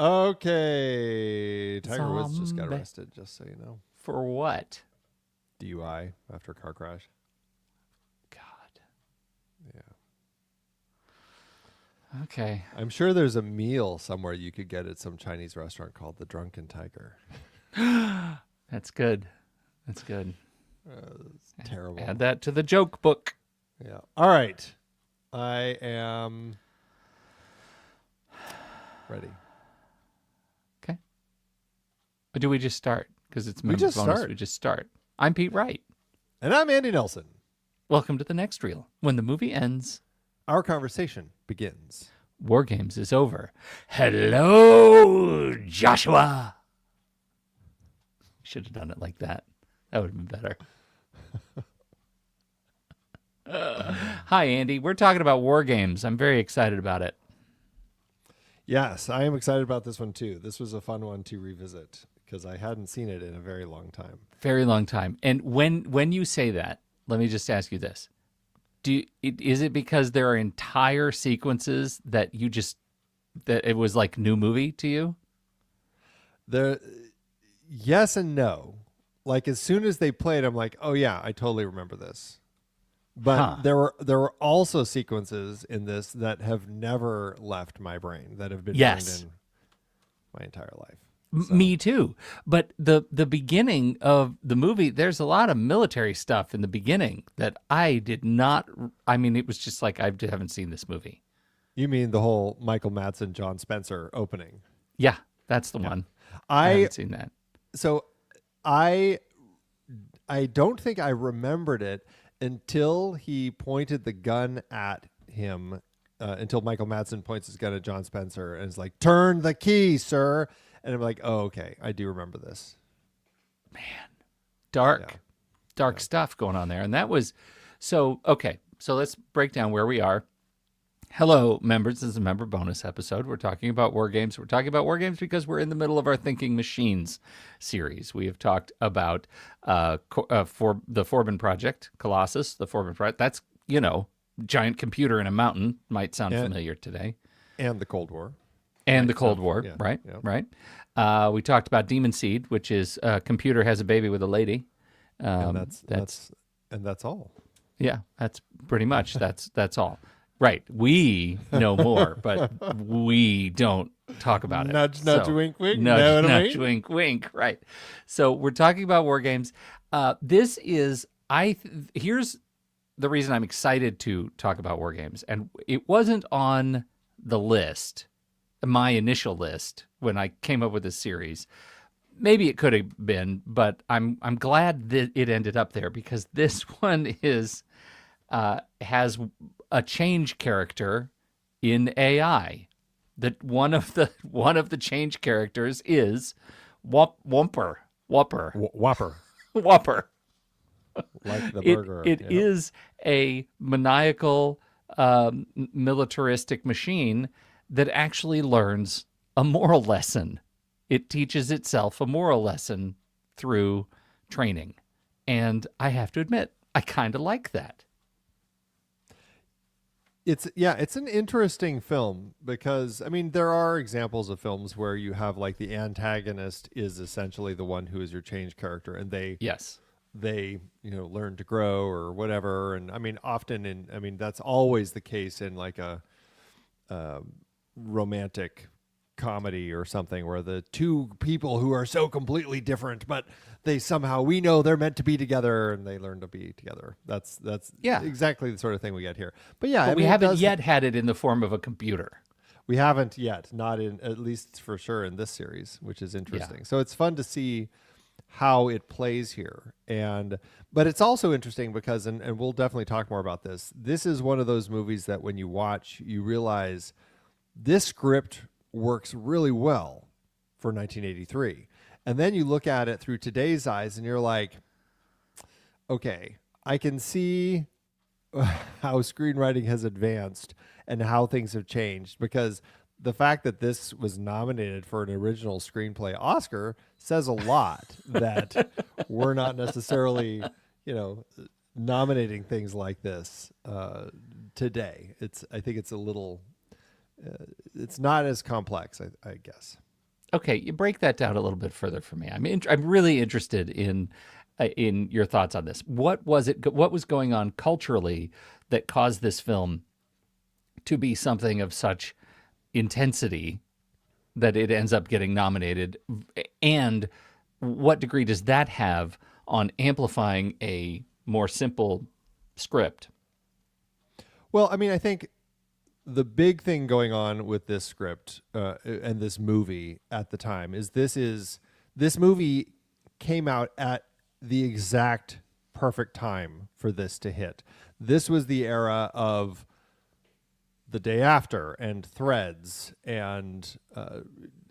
Okay. Tiger Woods just got Zombie. arrested, just so you know. For what? DUI after a car crash. God. Yeah. Okay. I'm sure there's a meal somewhere you could get at some Chinese restaurant called the Drunken Tiger. That's good. That's good. It's terrible. Add that to the joke book. Yeah. All right. I am ready. Okay. Or do we just start? Because it's member just bonus. start. We just start. I'm Pete Wright. And I'm Andy Nelson. Welcome to the next reel. When the movie ends, Our conversation begins. WarGames is over. Hello, Joshua. Should have done it like that. That would have been better. Hi, Andy. We're talking about WarGames. I'm very excited about it. Yes, I am excited about this one too. This was a fun one to revisit because I hadn't seen it in a very long time. Very long time. And when you say that, let me just ask you this. Is it because there are entire sequences that that it was like new movie to you? Yes and no. Like as soon as they played, I'm like, oh yeah, I totally remember this. But there were also sequences in this that have never left my brain, that have been burned in my entire life. So. Me too. But the beginning of the movie, there's a lot of military stuff in the beginning that I did not. I mean, it was just like I haven't seen this movie. You mean the whole Michael Madsen, John Spencer opening? Yeah, that's the one. I haven't seen that. So I don't think I remembered it until he pointed the gun at him. Until Michael Madsen points his gun at John Spencer and is like, "Turn the key, sir." And I'm like, oh, okay, I do remember this. Man, dark stuff going on there. And that was, okay, so let's break down where we are. Hello, members. This is a member bonus episode. We're talking about WarGames. We're talking about WarGames because we're in the middle of our Thinking Machines series. We have talked about for the Forbin Project, Colossus, the Forbin Project. That's, giant computer in a mountain. Might sound familiar today. And the Cold War. And the Cold War, yeah, right? Yeah. Right. We talked about Demon Seed, which is a computer has a baby with a lady. And that's all. Yeah, that's pretty much that's all. Right. We know more, but we don't talk about it. Nudge, wink, wink. Nudge, wink, wink. Right. So we're talking about WarGames. This is here's the reason I'm excited to talk about WarGames, and it wasn't on the list. My initial list when I came up with this series. Maybe it could have been, but I'm glad that it ended up there because this one has a change character in AI. That one of the change characters is Whopper. Whopper. Like the burger. It is a maniacal militaristic machine that actually learns a moral lesson. It teaches itself a moral lesson through training. And I have to admit, I kind of like that. It's an interesting film because, I mean, there are examples of films where you have like the antagonist is essentially the one who is your change character and they learn to grow or whatever. And I mean, that's always the case in like a romantic comedy or something where the two people who are so completely different but we know they're meant to be together and they learn to be together. That's exactly the sort of thing we get here. But we haven't yet had it in the form of a computer. We haven't yet, not in, at least for sure in this series, which is interesting. So it's fun to see how it plays here. But it's also interesting because, and we'll definitely talk more about this, this is one of those movies that when you watch, you realize this script works really well for 1983. And then you look at it through today's eyes and you're like, okay, I can see how screenwriting has advanced and how things have changed, because the fact that this was nominated for an original screenplay Oscar says a lot that we're not necessarily, nominating things like this today. I think it's a little, it's not as complex, I guess. Okay, you break that down a little bit further for me. I'm really interested in your thoughts on this. What was it? What was going on culturally that caused this film to be something of such intensity that it ends up getting nominated? And what degree does that have on amplifying a more simple script? Well, I mean, I think the big thing going on with this script and this movie at the time is this movie came out at the exact perfect time for this to hit. This was the era of The Day After and Threads and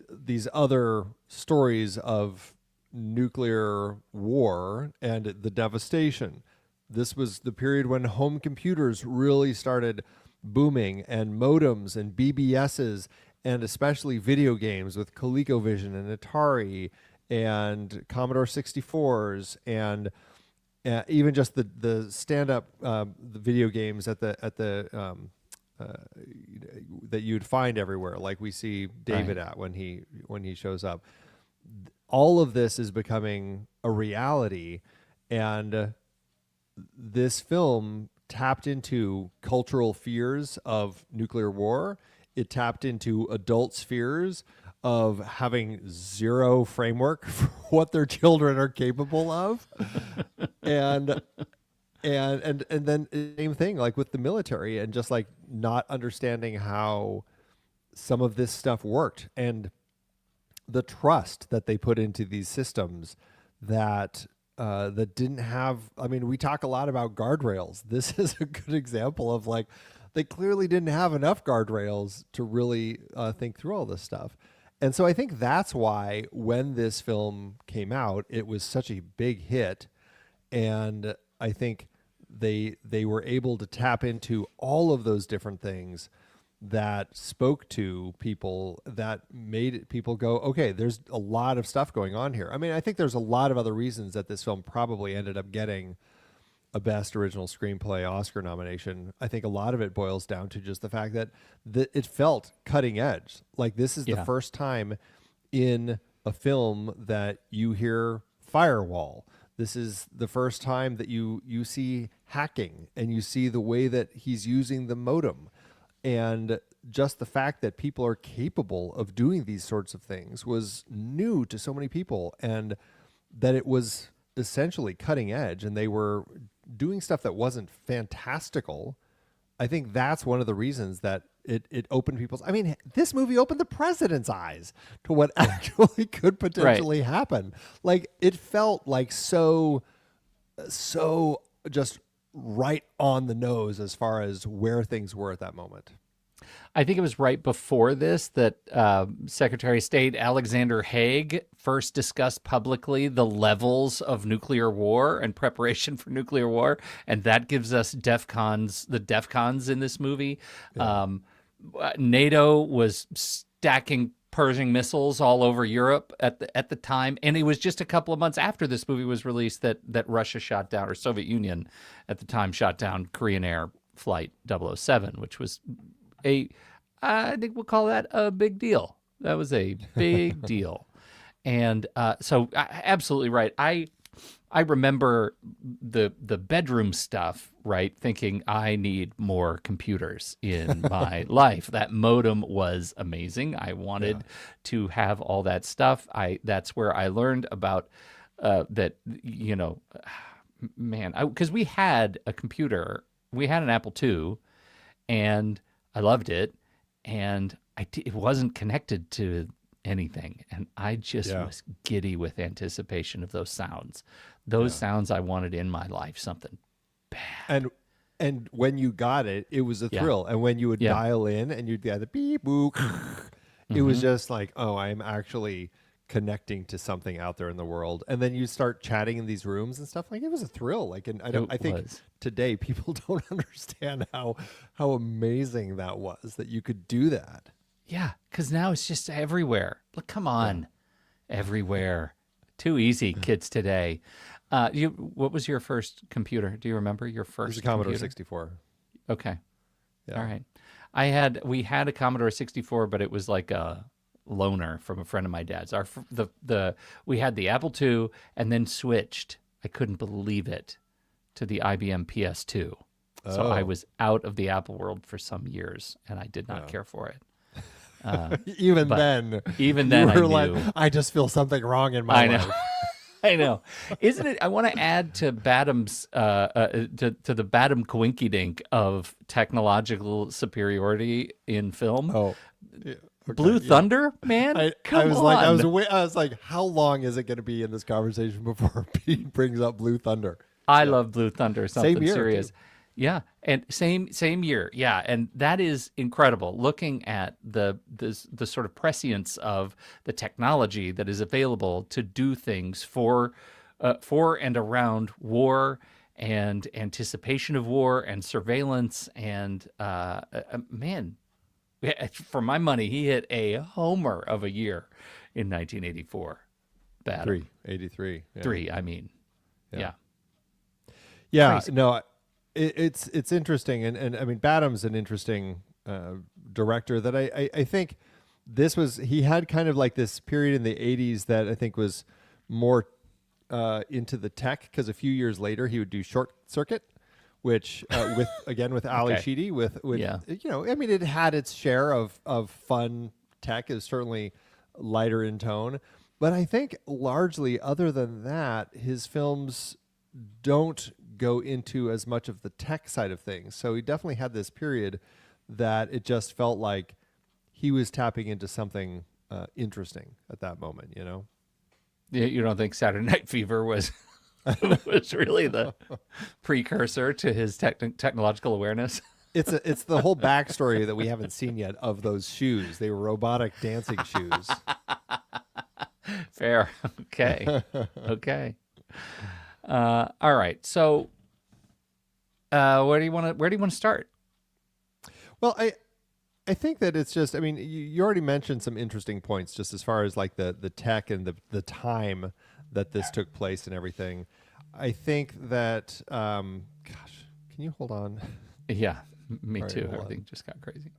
these other stories of nuclear war and the devastation. This was the period when home computers really started booming, and modems and BBSs, and especially video games with ColecoVision and Atari and Commodore 64s, and even just the stand-up the video games that you'd find everywhere, like we see David Right. at when he shows up. All of this is becoming a reality, and this film tapped into cultural fears of nuclear war. It tapped into adults' fears of having zero framework for what their children are capable of. and and then same thing like with the military, and just like not understanding how some of this stuff worked, and the trust that they put into these systems that that didn't have. I mean, we talk a lot about guardrails. This is a good example of like they clearly didn't have enough guardrails to really think through all this stuff. And so I think that's why when this film came out, it was such a big hit. And I think they were able to tap into all of those different things that spoke to people, that made people go, okay, there's a lot of stuff going on here. I mean, I think there's a lot of other reasons that this film probably ended up getting a Best Original Screenplay Oscar nomination. I think a lot of it boils down to just the fact that it felt cutting edge. Like this is the first time in a film that you hear firewall. This is the first time that you see hacking, and you see the way that he's using the modem. And just the fact that people are capable of doing these sorts of things was new to so many people, and that it was essentially cutting edge, and they were doing stuff that wasn't fantastical. I think that's one of the reasons that it opened people's. I mean, this movie opened the president's eyes to what actually could potentially happen. Like it felt like so just right on the nose as far as where things were at that moment. I think it was right before this that Secretary of State Alexander Haig first discussed publicly the levels of nuclear war and preparation for nuclear war, and that gives us the DEFCONs in this movie. Yeah. NATO was stacking Pershing missiles all over Europe at the time, and it was just a couple of months after this movie was released that Russia shot down, or Soviet Union at the time shot down Korean Air Flight 007, which was I think we'll call that a big deal. That was a big deal. And so absolutely right. I remember the bedroom stuff, right? Thinking I need more computers in my life. That modem was amazing. I wanted to have all that stuff. That's where I learned about that, you know, man, because we had a computer. We had an Apple II, and I loved it, and it wasn't connected to anything, and I just was giddy with anticipation of those sounds. Those sounds I wanted in my life, something bad. And when you got it, it was a thrill. And when you would dial in and you'd get the beep boop, it was just like, oh, I'm actually connecting to something out there in the world. And then you start chatting in these rooms and stuff. Like it was a thrill. Like, and I think today people don't understand how amazing that was, that you could do that. Yeah, because now it's just everywhere. Look, come on, everywhere. Too easy, kids today. What was your first computer? Do you remember your first? It was a Commodore computer? 64. Okay, Yeah. all right. We had a Commodore 64, but it was like loaner from a friend of my dad's. We had the Apple II and then switched. I couldn't believe it, to the IBM PS2. So I was out of the Apple world for some years, and I did not care for it. Even but then, even then, I were knew. like, I just feel something wrong in my I know. life. I know, isn't it? I want to add to Badham's to the Badham coinkydink of technological superiority in film. Oh, yeah. Okay, Blue Thunder, man. I was like, how long is it going to be in this conversation before Pete brings up Blue Thunder? I love Blue Thunder. Something Same year, serious. too. Yeah, and same year. Yeah, and that is incredible. Looking at the sort of prescience of the technology that is available to do things for and around war and anticipation of war and surveillance and man, for my money, he hit a homer of a year in 1984. Badham. 83. Yeah. 3, I mean. Yeah. Yeah, Crazy. no, it's interesting, and I mean Badham's an interesting director that I think he had kind of like this period in the 80s that I think was more into the tech, because a few years later he would do Short Circuit, which with Ally Sheedy, with Yeah. you know, I mean it had its share of fun tech, is certainly lighter in tone, but I think largely other than that his films don't go into as much of the tech side of things. So he definitely had this period that it just felt like he was tapping into something interesting at that moment, you know? You don't think Saturday Night Fever was was really the precursor to his technological awareness? It's the whole backstory that we haven't seen yet of those shoes. They were robotic dancing shoes. Fair. Okay. Okay. All right. So, where do you want to start? Well, I think that it's just, I mean, you already mentioned some interesting points just as far as like the tech and the time that this took place and everything. I think that, gosh, can you hold on? Yeah, me All right, too. hold on. Everything just got crazy.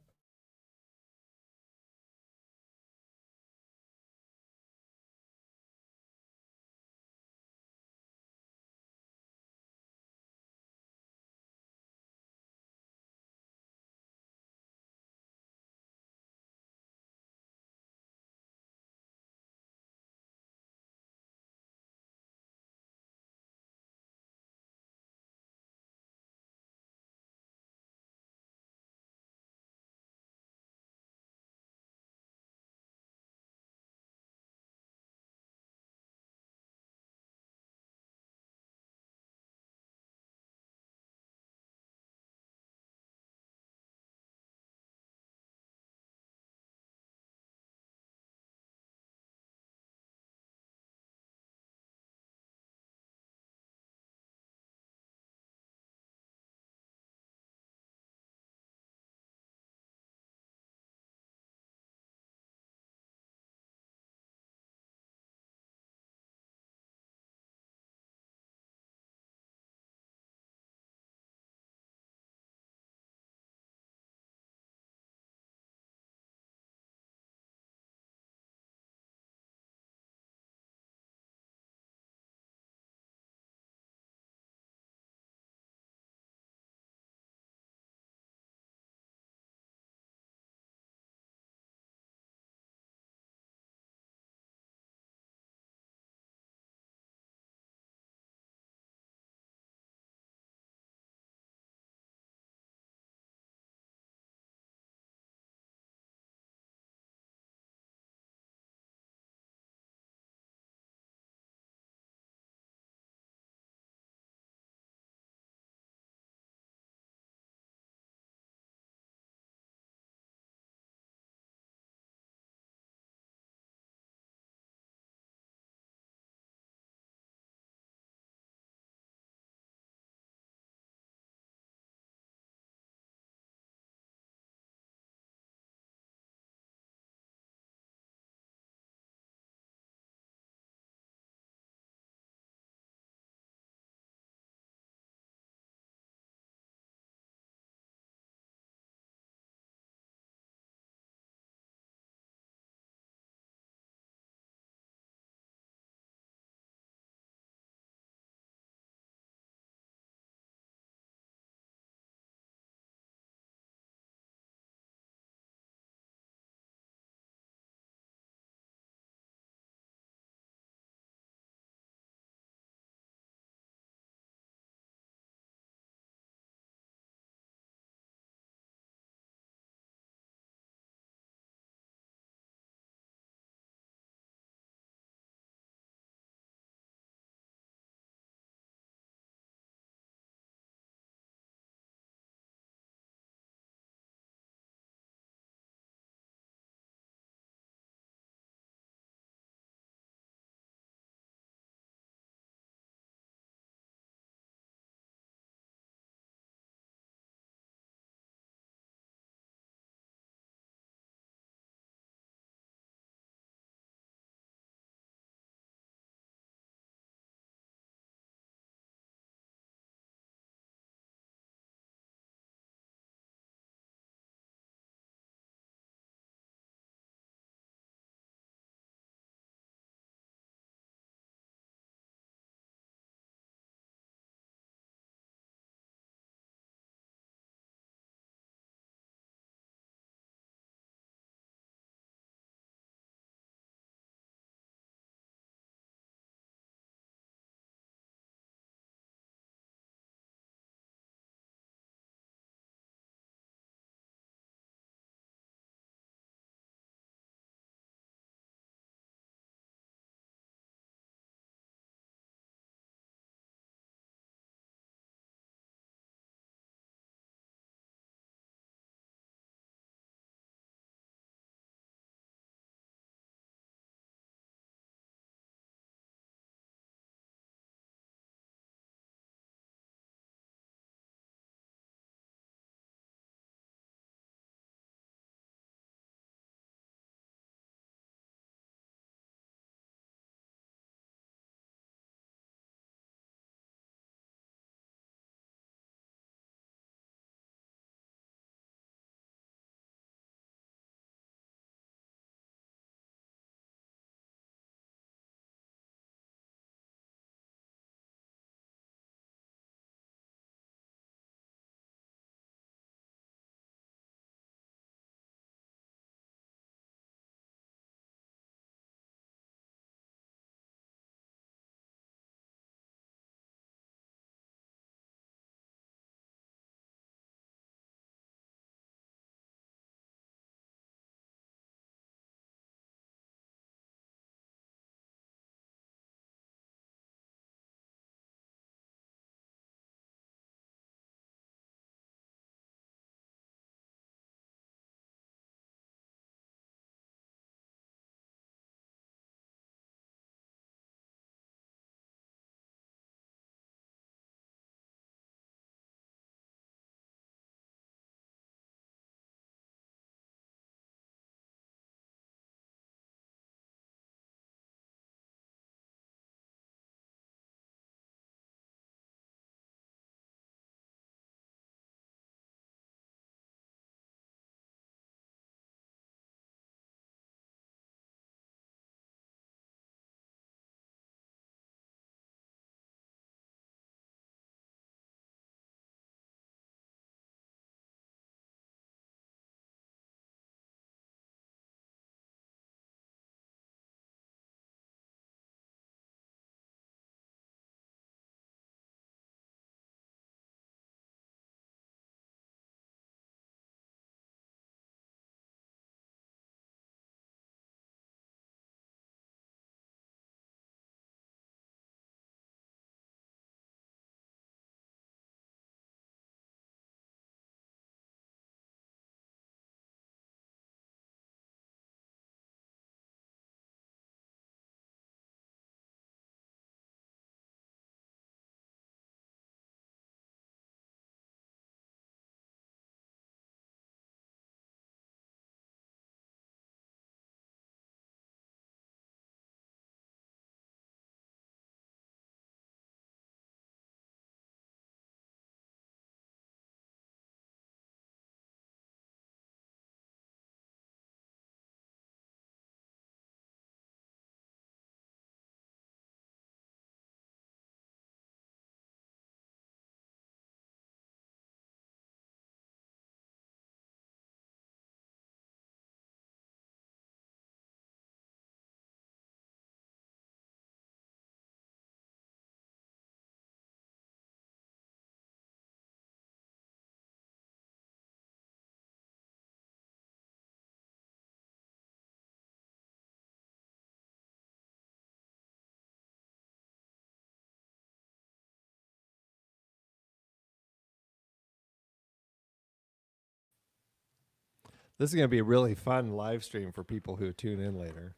This is going to be a really fun live stream for people who tune in later.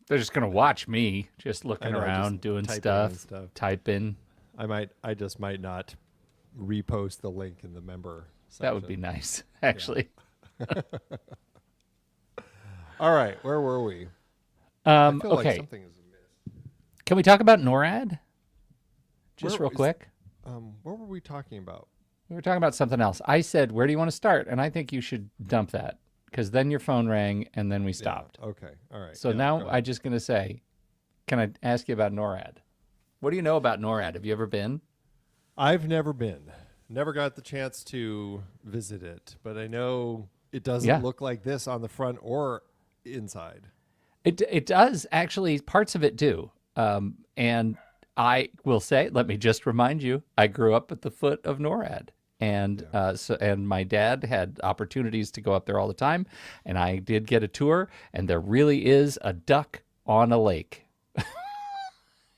They're just gonna watch me just looking around, just doing typing stuff, and stuff. typing. I just might not repost the link in the member section. That would be nice, actually. All right, where were we? I feel like Okay, something is amiss. can we talk about NORAD? Just real quick. What were we talking about? We were talking about something else. I said, where do you want to start? And I think you should dump that because then your phone rang and then we stopped. Yeah, okay, all right. So yeah, now I'm just going to say, can I ask you about NORAD? What do you know about NORAD? Have you ever been? I've never been. Never got the chance to visit it, but I know it doesn't look like this on the front or inside. It does. Actually, parts of it do. And I will say, let me just remind you, I grew up at the foot of NORAD. And and my dad had opportunities to go up there all the time, and I did get a tour, and there really is a duck on a lake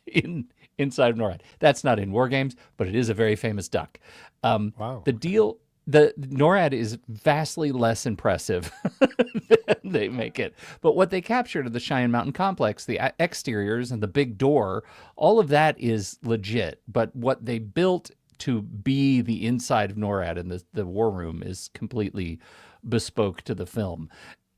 inside of NORAD. That's not in WarGames, but it is a very famous duck. Wow. The NORAD is vastly less impressive than they make it. But what they captured of the Cheyenne Mountain Complex, the exteriors and the big door, all of that is legit. But what they built to be the inside of NORAD and the war room is completely bespoke to the film.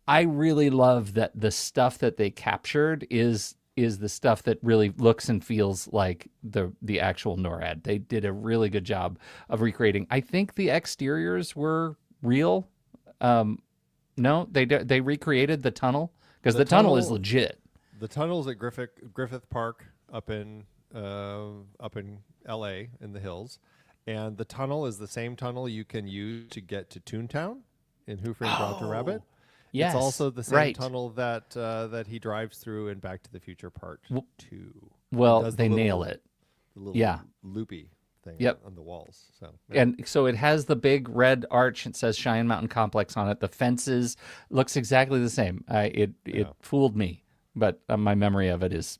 I really love that the stuff that they captured is the stuff that really looks and feels like the actual NORAD. They did a really good job of recreating. I think the exteriors were real. No, they recreated the tunnel because the tunnel is legit. The tunnel's at Griffith Park up in L.A. in the hills, and the tunnel is the same tunnel you can use to get to Toontown in Who Framed Roger Rabbit. Yes, it's also the same right. tunnel that he drives through in Back to the Future Part 2. Well, they nail it. The little loopy thing on the walls. So And so it has the big red arch. It says Cheyenne Mountain Complex on it. The fences looks exactly the same. It fooled me, but my memory of it is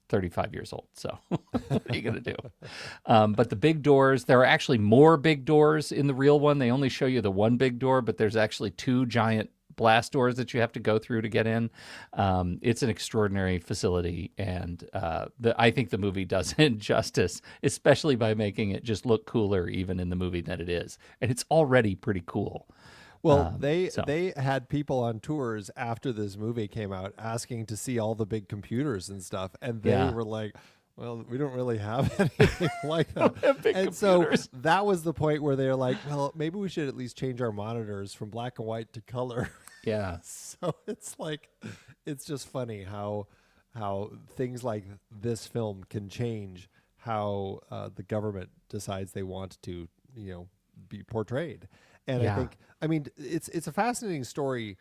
35 years old. So what are you going to do? But the big doors, there are actually more big doors in the real one. They only show you the one big door, but there's actually two giant blast doors that you have to go through to get in. It's an extraordinary facility, and I think the movie does it justice, especially by making it just look cooler even in the movie than it is. And it's already pretty cool. Well, they had people on tours after this movie came out asking to see all the big computers and stuff, and they were like, well, we don't really have anything like that. And so that was the point where they're like, well, maybe we should at least change our monitors from black and white to color. Yeah. So it's like, it's just funny how things like this film can change how the government decides they want to, be portrayed. And I mean, it's a fascinating story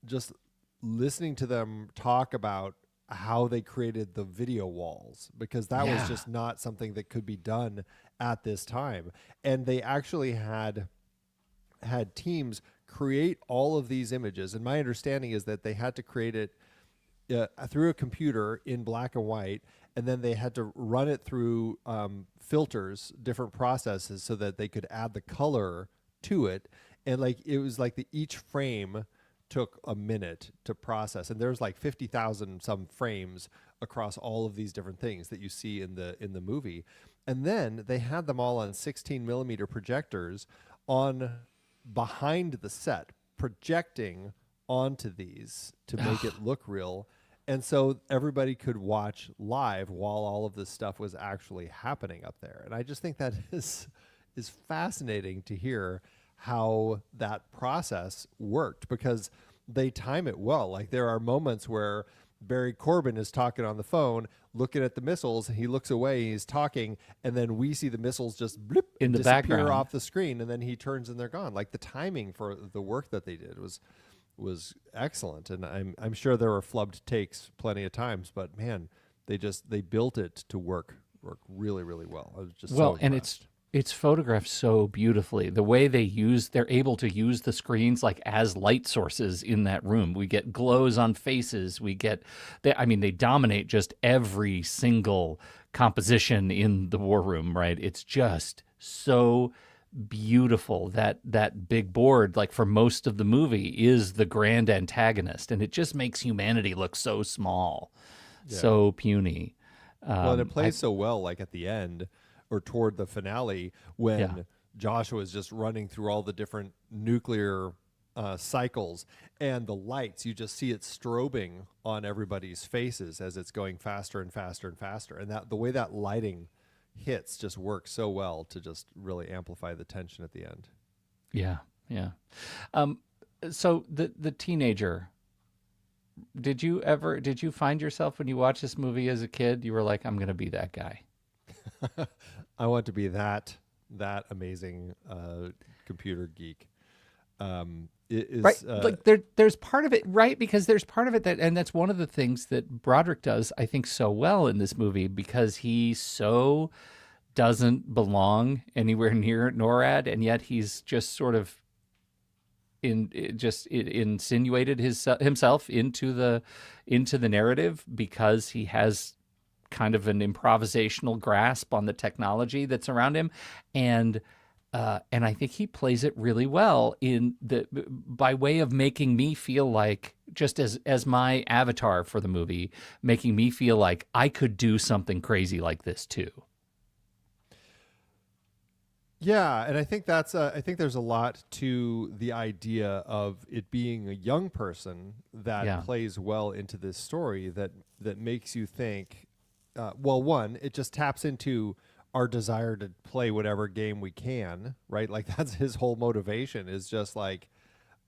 just listening to them talk about how they created the video walls, because that was just not something that could be done at this time. And they actually had teams create all of these images. And my understanding is that they had to create it through a computer in black and white, and then they had to run it through filters, different processes, so that they could add the color to it. And it was like each frame took a minute to process, and there's like 50,000 some frames across all of these different things that you see in the movie. And then they had them all on 16 millimeter projectors on behind the set, projecting onto these to make it look real. And so everybody could watch live while all of this stuff was actually happening up there. And I just think that is fascinating to hear how that process worked, because they time it well. Like, there are moments where Barry Corbin is talking on the phone, looking at the missiles, and he looks away, he's talking, and then we see the missiles just blip in the disappear background off the screen, and then he turns and they're gone. Like, the timing for the work that they did was excellent. And I'm sure there were flubbed takes plenty of times, but man, they built it to work really, really well. I was just so impressed. And it's photographed so beautifully. The way they're able to use the screens like as light sources in that room. We get glows on faces. They dominate just every single composition in the war room, right? It's just so beautiful. That big board, like for most of the movie, is the grand antagonist, and it just makes humanity look so small, Yeah. so puny. Well, and it I plays so well, like at the end or toward the finale, Yeah. when Joshua is just running through all the different nuclear cycles and the lights. You just see it strobing on everybody's faces as it's going faster and faster and faster. And that the way that lighting hits just works so well to just really amplify the tension at the end. Yeah, yeah. Um, so the teenager, did you find yourself when you watched this movie as a kid, you were like, I'm gonna be that guy? I want to be that amazing computer geek. It is Right. Like there's part of it, right? Because there's part of it and that's one of the things that Broderick does, I think, so well in this movie, because he so doesn't belong anywhere near NORAD, and yet he's just sort of insinuated himself into the narrative, because he has kind of an improvisational grasp on the technology that's around him, and I think he plays it really well by way of making me feel like, just as my avatar for the movie, making me feel like I could do something crazy like this too. Yeah, and I think I think there's a lot to the idea of it being a young person that Yeah. plays well into this story, that makes you think. Well, one, it just taps into our desire to play whatever game we can, right? Like that's his whole motivation, is just like,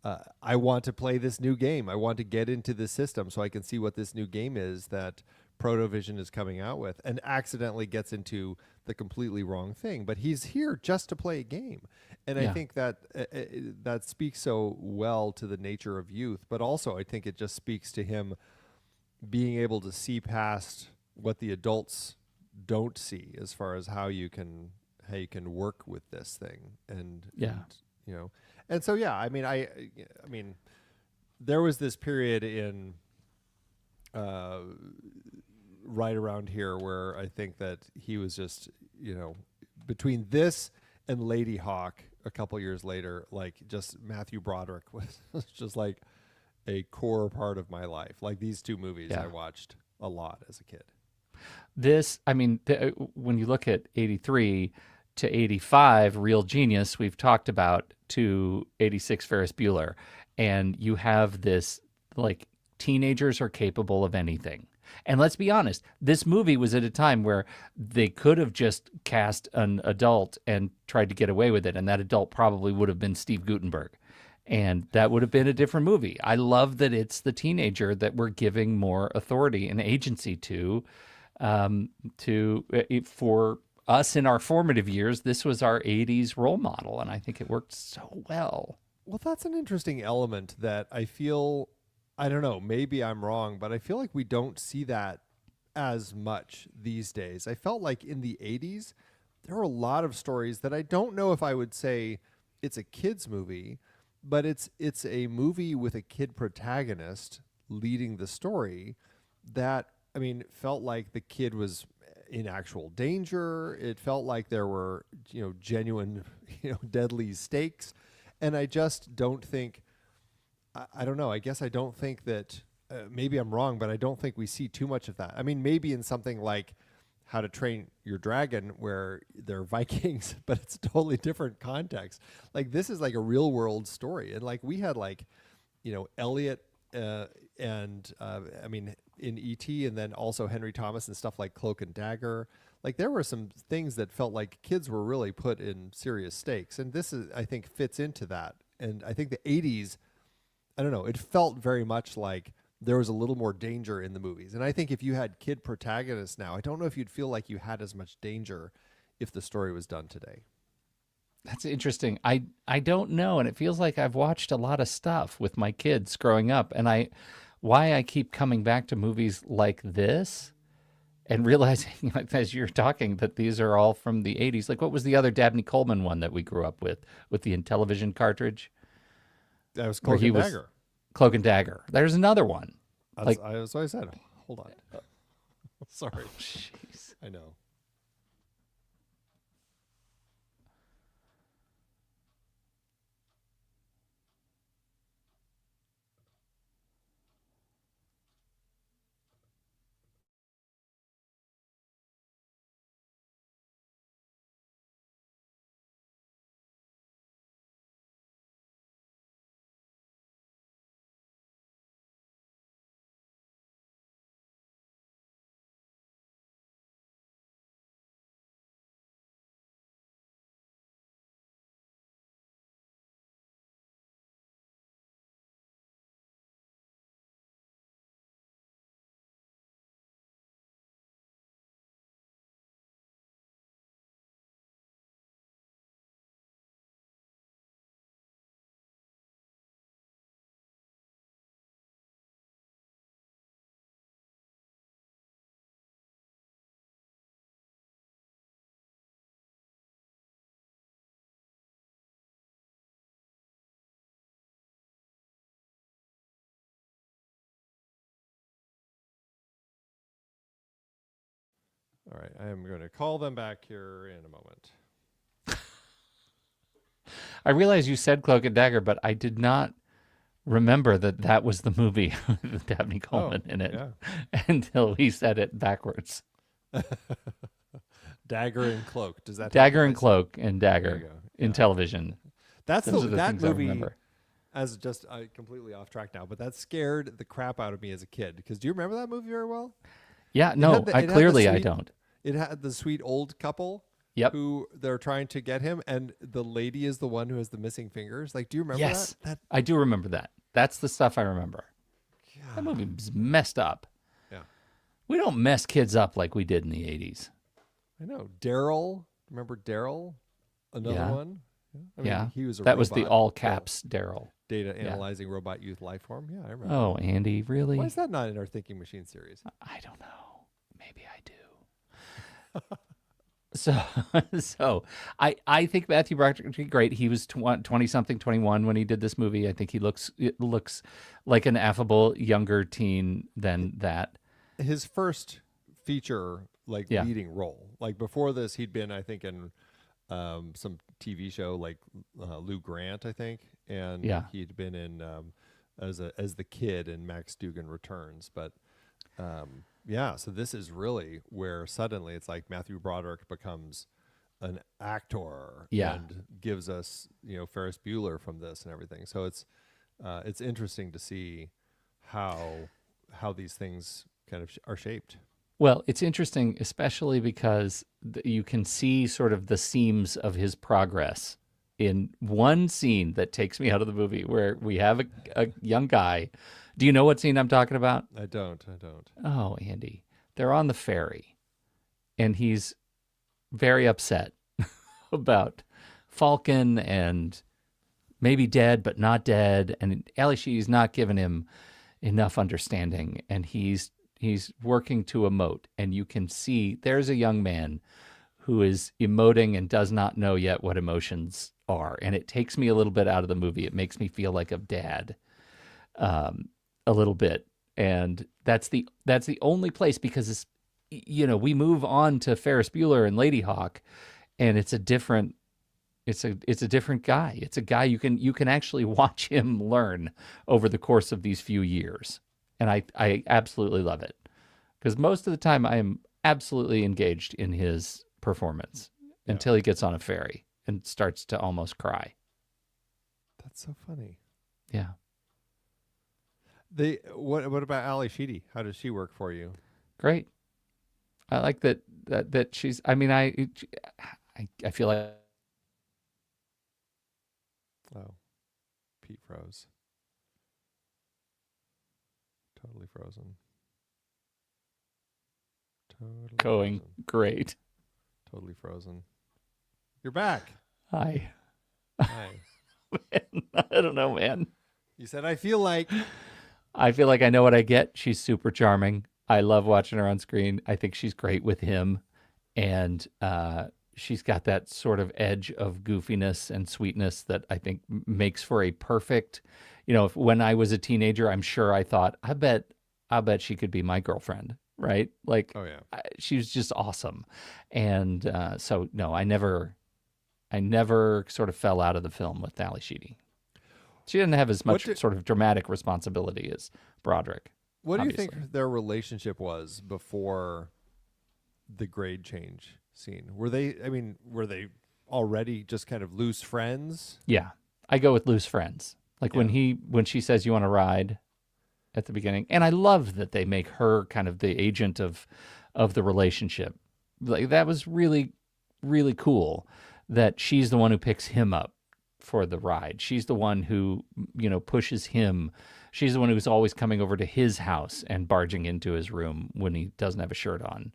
I want to play this new game. I want to get into this system so I can see what this new game is that Protovision is coming out with, and accidentally gets into the completely wrong thing. But he's here just to play a game. And I Yeah. think that that speaks so well to the nature of youth, but also I think it just speaks to him being able to see past what the adults don't see, as far as how you can work with this thing. And you know, and so yeah, I mean there was this period in right around here where I think that he was just, between this and Lady Hawk a couple years later, like just Matthew Broderick was just like a core part of my life. Like these two movies Yeah. I watched a lot as a kid. When you look at 83 to 85, Real Genius, we've talked about, to 86, Ferris Bueller, and you have this, like, teenagers are capable of anything. And let's be honest, this movie was at a time where they could have just cast an adult and tried to get away with it, and that adult probably would have been Steve Guttenberg. And that would have been a different movie. I love that it's the teenager that we're giving more authority and agency to for us in our formative years. This was our 80s role model, and I think it worked so well. Well, that's an interesting element that I feel, I don't know, maybe I'm wrong, but I feel like we don't see that as much these days. I felt like in the 80s, there were a lot of stories that I don't know if I would say it's a kid's movie, but it's a movie with a kid protagonist leading the story that, I mean, felt like the kid was in actual danger. It felt like there were, genuine, deadly stakes. And I just don't think, I don't know, I guess I don't think that, maybe I'm wrong, but I don't think we see too much of that. I mean, maybe in something like How to Train Your Dragon, where they're Vikings, but it's a totally different context. Like this is like a real world story. And like we had like, Elliot, and I mean, in E.T., and then also Henry Thomas and stuff like Cloak and Dagger. Like there were some things that felt like kids were really put in serious stakes. And this is, I think, fits into that. And I think the 80s, I don't know, it felt very much like there was a little more danger in the movies. And I think if you had kid protagonists now, I don't know if you'd feel like you had as much danger if the story was done today. That's interesting. I don't know, and it feels like I've watched a lot of stuff with my kids growing up, and why I keep coming back to movies like this and realizing, like, as you're talking, that these are all from the 80s. Like, what was the other Dabney Coleman one that we grew up with the Intellivision cartridge? That was Cloak and Dagger. Cloak and Dagger. There's another one. That's what I said. Hold on. Sorry. Jeez. I know. All right, I am going to call them back here in a moment. I realize you said Cloak and Dagger, but I did not remember that was the movie with Dabney Coleman in it until he said it backwards. Dagger and Cloak. Does that Dagger and Cloak and Dagger in television? That's Those are the that things I movie. remember. As just completely off track now, but that scared the crap out of me as a kid. Because do you remember that movie very well? Yeah, no, I don't. It had the sweet old couple. Yep. Who they're trying to get him, and the lady is the one who has the missing fingers. Like, do you remember yes, that? I do remember that. That's the stuff I remember. God. That movie was messed up. Yeah. We don't mess kids up like we did in the 80s. I know. Daryl. Remember Daryl? Another one? I mean, he was a that robot, was the all caps Daryl. Data analyzing robot youth life form. Yeah, I remember. Oh, Andy, really? Why is that not in our Thinking Machine series? I don't know. Maybe I do. So I think Matthew Broderick is great. He was 20-something, 21 when he did this movie. I think he looks like an affable younger teen than that. His first feature leading role. Like before this, he'd been, I think, in some TV show like Lou Grant, I think, and he'd been in as the kid in Max Dugan Returns. But so this is really where suddenly it's like Matthew Broderick becomes an actor and gives us Ferris Bueller from this and everything. So it's interesting to see how these things kind of are shaped. Well, it's interesting, especially because you can see sort of the seams of his progress in one scene that takes me out of the movie where we have a young guy. Do you know what scene I'm talking about? I don't. Oh, Andy. They're on the ferry, and he's very upset about Falcon and maybe dead, but not dead. And Ally Sheedy's not giving him enough understanding, and he's working to emote, and you can see there's a young man who is emoting and does not know yet what emotions are. And it takes me a little bit out of the movie. It makes me feel like a dad a little bit. And that's the only place, because we move on to Ferris Bueller and Lady Hawk, and it's a different guy. It's a guy you can actually watch him learn over the course of these few years. And I absolutely love it, because most of the time I am absolutely engaged in his performance until he gets on a ferry and starts to almost cry. That's so funny. Yeah. What about Ally Sheedy? How does she work for you? Great. I like that she's. I mean, I feel like. Oh, Pete froze. Totally frozen. Going great. Totally frozen. You're back. Hi. Hi. Man, I don't know, man. You said, I feel like I know what I get. She's super charming. I love watching her on screen. I think she's great with him. And she's got that sort of edge of goofiness and sweetness that I think makes for a perfect, when I was a teenager, I'm sure I thought, I bet she could be my girlfriend. Right? Like, oh yeah, she was just awesome. And so no, I never sort of fell out of the film with Ally Sheedy. She didn't have as much sort of dramatic responsibility as Broderick. What do you think their relationship was before the grade change scene? Were they already just kind of loose friends? Yeah, I go with loose friends. Like when she says, you want to ride at the beginning. And I love that they make her kind of the agent of the relationship. Like, that was really, really cool that she's the one who picks him up for the ride. She's the one who, pushes him. She's the one who's always coming over to his house and barging into his room when he doesn't have a shirt on.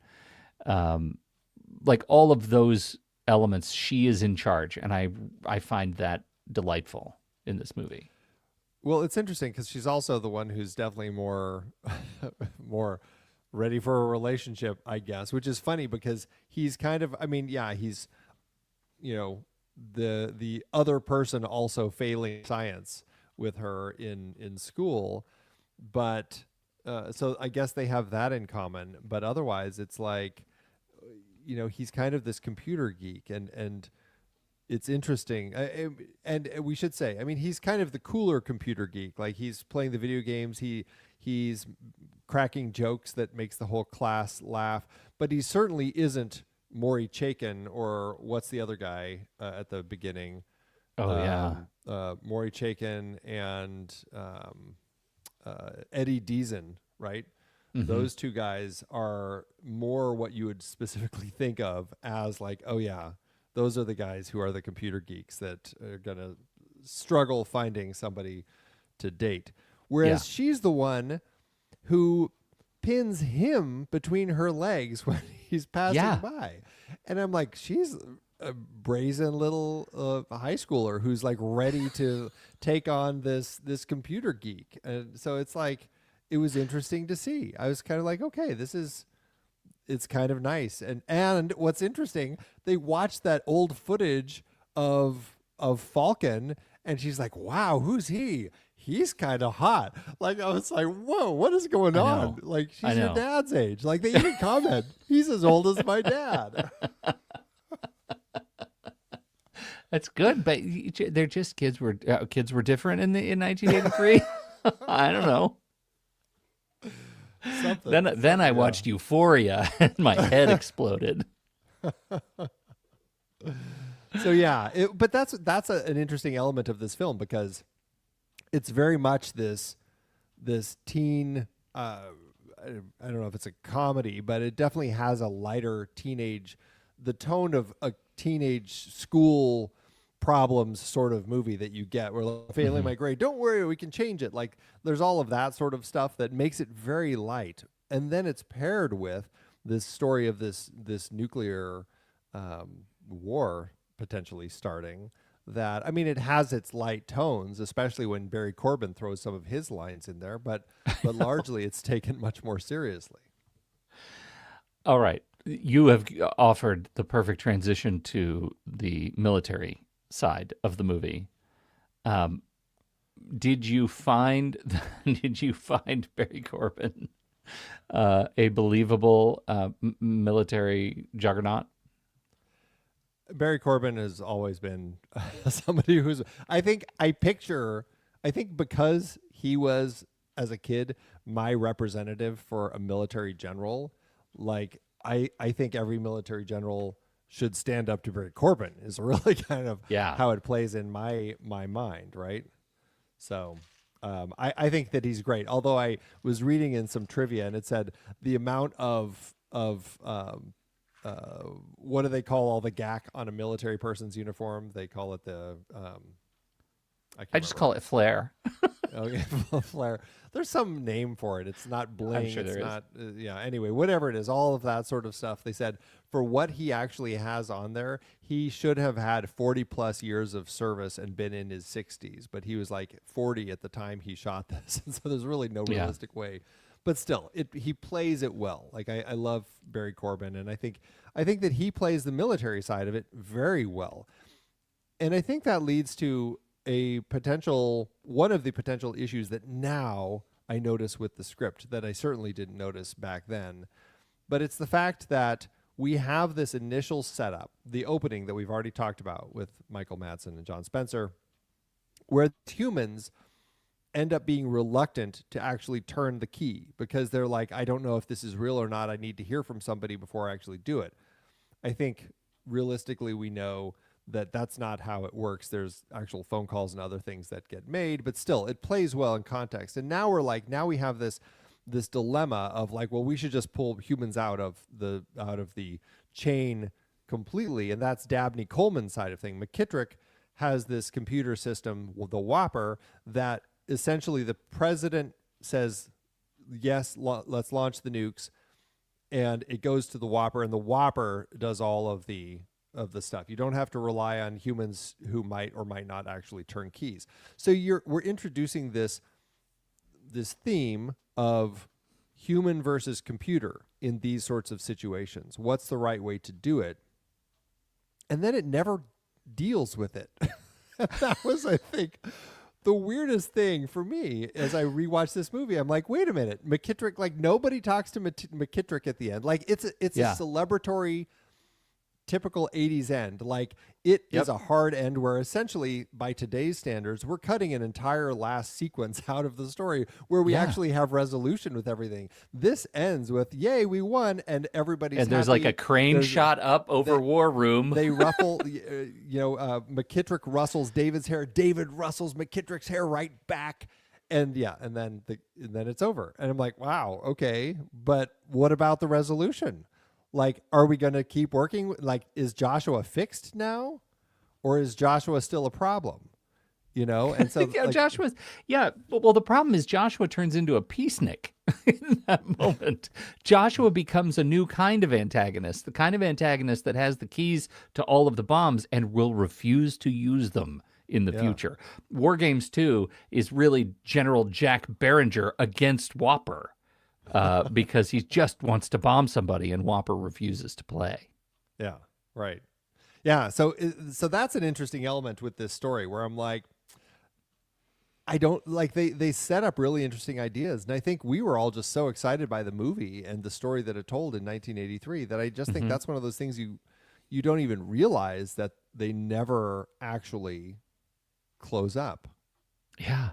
Like, all of those elements, she is in charge. And I find that delightful in this movie. Well, it's interesting because she's also the one who's definitely more ready for a relationship, I guess, which is funny because he's kind of, he's, the other person also failing science with her in school. But so I guess they have that in common. But otherwise, it's like, he's kind of this computer geek, and it's interesting. And we should say, I mean, he's kind of the cooler computer geek. Like, he's playing the video games. He's cracking jokes that makes the whole class laugh. But he certainly isn't Maury Chaykin, or what's the other guy at the beginning? Maury Chaykin and Eddie Deason, right? Mm-hmm. Those two guys are more what you would specifically think of as like, oh yeah, those are the guys who are the computer geeks that are going to struggle finding somebody to date. Whereas she's the one who pins him between her legs when he's passing by. And I'm like, she's a brazen little high schooler who's like ready to take on this computer geek. And so it's like, it was interesting to see. I was kind of like, okay, it's kind of nice. And what's interesting, they watched that old footage of Falcon, and she's like, wow, who's he? He's kind of hot. Like, I was like, whoa, what is going on? Like, she's your dad's age. Like, they even comment, he's as old as my dad. That's good, but they're just kids were different in 1983. I don't know. Then I watched Euphoria and my head exploded. So yeah, but that's an interesting element of this film, because it's very much this teen. I don't know if it's a comedy, but it definitely has a lighter the tone of a teenage school problems sort of movie that you get, where like, failing my grade, don't worry, we can change it. Like, there's all of that sort of stuff that makes it very light, and then it's paired with this story of this nuclear war potentially starting. That, I mean, it has its light tones, especially when Barry Corbin throws some of his lines in there, but largely it's taken much more seriously. All right, you have offered the perfect transition to the military side of the movie. Did you find Barry Corbin a believable military juggernaut? Barry Corbin has always been somebody who's, I think because he was, as a kid, my representative for a military general, like I think every military general should stand up to Barry Corbin is really kind of how it plays in my mind, right? So I think that he's great. Although I was reading in some trivia, and it said the amount of what do they call all the gack on a military person's uniform? They call it the I just call it flare. Okay, flare. There's some name for it. It's not bling. I'm sure it's there not. Anyway, whatever it is, all of that sort of stuff. They said for what he actually has on there, he should have had 40 plus years of service and been in his 60s. But he was like 40 at the time he shot this, and so there's really no realistic way. But still, he plays it well. Like I love Barry Corbin, and I think that he plays the military side of it very well. And I think that leads to one of the potential issues that now I notice with the script that I certainly didn't notice back then. But it's the fact that we have this initial setup, the opening that we've already talked about with Michael Madsen and John Spencer, where humans end up being reluctant to actually turn the key because they're like, I don't know if this is real or not. I need to hear from somebody before I actually do it. I think realistically we know that that's not how it works. There's actual phone calls and other things that get made, but still it plays well in context. And now we have this dilemma of like, well, we should just pull humans out of the chain completely. And that's Dabney Coleman's side of thing. McKittrick has this computer system, the Whopper, that essentially the president says, yes, let's launch the nukes. And it goes to the Whopper, and the Whopper does all of the stuff. You don't have to rely on humans who might or might not actually turn keys. So we're introducing this theme of human versus computer in these sorts of situations. What's the right way to do it? And then it never deals with it. That was, I think, the weirdest thing for me as I rewatched this movie. I'm like, wait a minute, McKittrick, like nobody talks to McKittrick at the end. Like it's a celebratory typical 80s end. Like it Yep. is a hard end where essentially by today's standards, we're cutting an entire last sequence out of the story where we Yeah. actually have resolution with everything. This ends with, yay, we won. And everybody's And there's happy. like a crane There's- shot up over War Room. They ruffle, McKittrick rustles David's hair. David rustles McKittrick's hair right back. And then it's over. And I'm like, wow, okay. But what about the resolution? Like, are we going to keep working? Like, is Joshua fixed now? Or is Joshua still a problem? And so Yeah, Joshua's. Yeah, well, the problem is Joshua turns into a peacenik in that moment. Joshua becomes a new kind of antagonist, the kind of antagonist that has the keys to all of the bombs and will refuse to use them in the future. WarGames 2 is really General Jack Behringer against Whopper because he just wants to bomb somebody and Whopper refuses to play. Yeah, right. Yeah, so that's an interesting element with this story where I'm like, I don't like they set up really interesting ideas, and I think we were all just so excited by the movie and the story that it told in 1983 that I just think that's one of those things you don't even realize that they never actually close up. Yeah.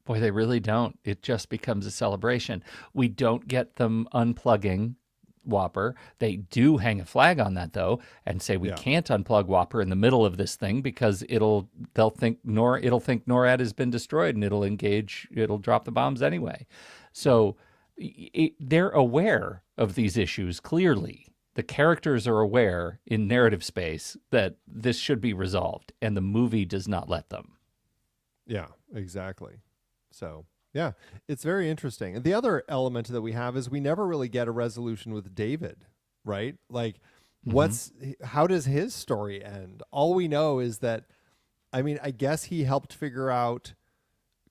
Boy, they really don't. It just becomes a celebration. We don't get them unplugging Whopper. They do hang a flag on that though and say we can't unplug Whopper in the middle of this thing because it'll think NORAD has been destroyed and it'll drop the bombs anyway. So they're aware of these issues clearly. The characters are aware in narrative space that this should be resolved and the movie does not let them. Yeah, exactly. So yeah, it's very interesting. And the other element that we have is we never really get a resolution with David, right? Like, how does his story end? All we know is that, I mean, I guess he helped figure out,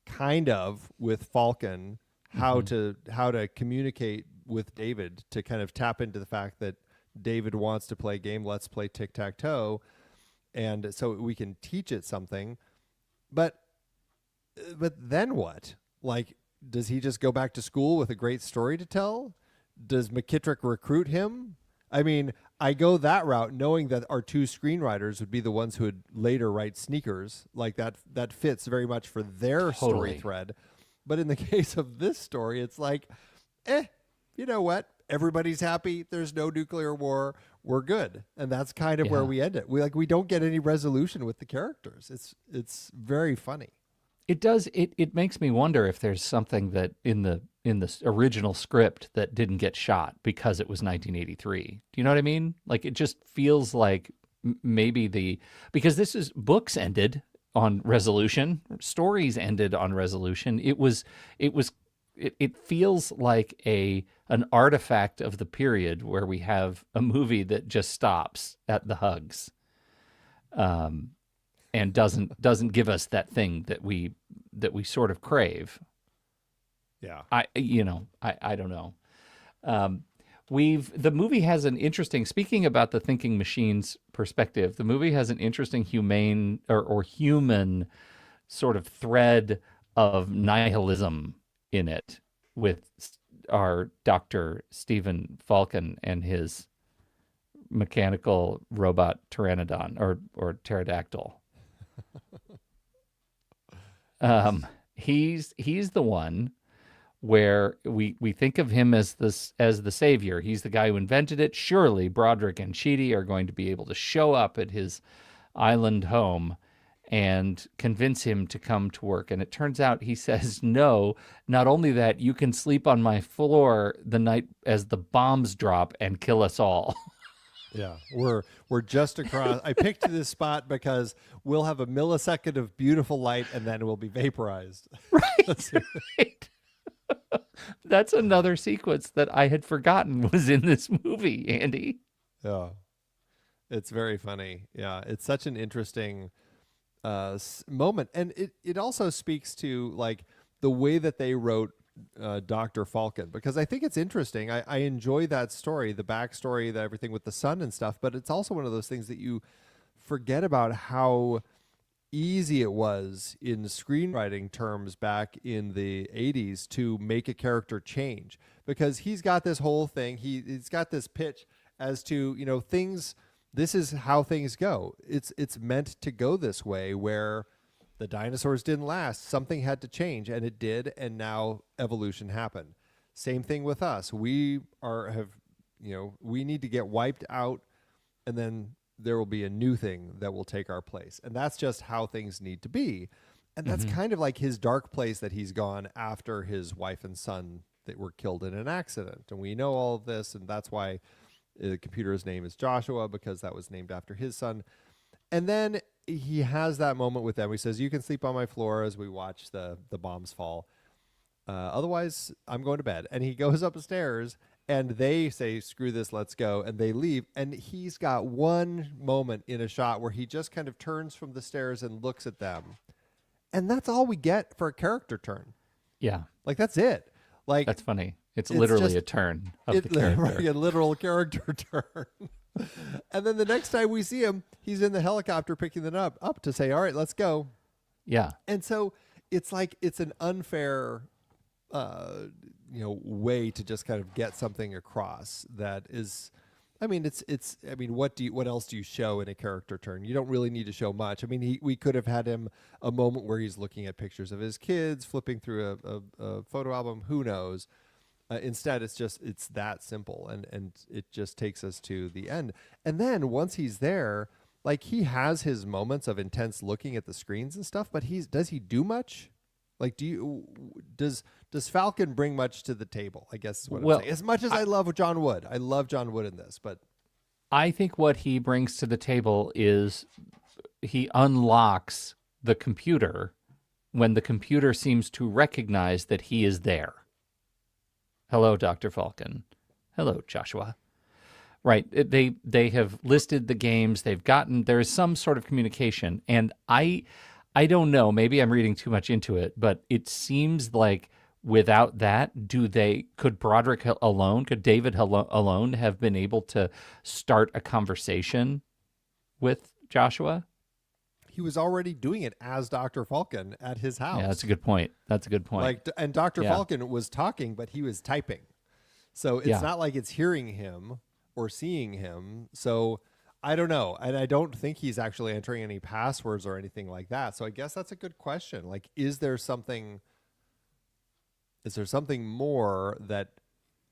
kind of, with Falcon how to communicate with David to kind of tap into the fact that David wants to play a game. Let's play tic-tac-toe, and so we can teach it something. But then what? Like, does he just go back to school with a great story to tell? Does McKittrick recruit him? I mean, I go that route knowing that our two screenwriters would be the ones who would later write Sneakers. Like that fits very much for their story thread. But in the case of this story, it's like, you know what? Everybody's happy. There's no nuclear war. We're good. And that's kind of where we end it. We don't get any resolution with the characters. It's very funny. It does. It makes me wonder if there's something that in the original script that didn't get shot because it was 1983. Do you know what I mean? Like it just feels like maybe because books ended on resolution, stories ended on resolution. It feels like an artifact of the period where we have a movie that just stops at the hugs. And doesn't give us that thing that we sort of crave. Yeah. I don't know. The movie has an interesting, speaking about the thinking machines perspective, the movie has an interesting humane or human sort of thread of nihilism in it with our Dr. Stephen Falcon and his mechanical robot pteranodon or pterodactyl. He's the one where we think of him as the savior. He's the guy who invented it. Surely Broderick and Sheedy are going to be able to show up at his island home and convince him to come to work. And it turns out he says, no, not only that, you can sleep on my floor the night as the bombs drop and kill us all. Yeah, we're just across. I picked this spot because we'll have a millisecond of beautiful light and then we'll be vaporized. Right. That's another sequence that I had forgotten was in this movie, Andy. Yeah, it's very funny. Yeah, it's such an interesting moment. And it also speaks to like the way that they wrote Dr. Falcon, because I think it's interesting. I enjoy that story, the backstory, everything with the sun and stuff, but it's also one of those things that you forget about how easy it was in screenwriting terms back in the 80s to make a character change, because he's got this whole thing. He's got this pitch as to, things this is how things go. It's meant to go this way, where the dinosaurs didn't last. Something had to change, and it did, and now evolution happened. Same thing with us. We need to get wiped out, and then there will be a new thing that will take our place. And that's just how things need to be. And that's kind of like his dark place that he's gone after his wife and son that were killed in an accident. And we know all of this, and that's why the computer's name is Joshua, because that was named after his son. And then he has that moment with them. He says, "You can sleep on my floor," as we watch the bombs fall. Otherwise, I'm going to bed. And he goes upstairs, and they say, "Screw this, let's go." And they leave. And he's got one moment in a shot where he just kind of turns from the stairs and looks at them. And that's all we get for a character turn. Yeah. Like, that's it. Like, that's funny. It's literally just a turn of the character. A literal character turn. And then the next time we see him, he's in the helicopter picking them up to say, "All right, let's go." Yeah. And so it's like, it's an unfair way to just kind of get something across that is, what else do you show in a character turn? You don't really need to show much. I mean, we could have had him a moment where he's looking at pictures of his kids, flipping through a photo album, who knows? Instead, it's that simple, and it just takes us to the end. And then once he's there, like, he has his moments of intense looking at the screens and stuff, but does he do much? Like, does Falcon bring much to the table? I guess is what I'm saying. As much as I love John Wood, I love John Wood in this, but I think what he brings to the table is he unlocks the computer when the computer seems to recognize that he is there. Hello, Dr. Falcon. Hello, Joshua. Right. They have listed the games. There is some sort of communication. And I don't know. Maybe I'm reading too much into it, but it seems like without that, could Broderick alone, could David alone have been able to start a conversation with Joshua? He was already doing it as Dr. Falcon at his house. Yeah, that's a good point. And Dr. Falcon was talking, but he was typing. So it's not like it's hearing him or seeing him. So I don't know. And I don't think he's actually entering any passwords or anything like that. So I guess that's a good question. Like, is there something more that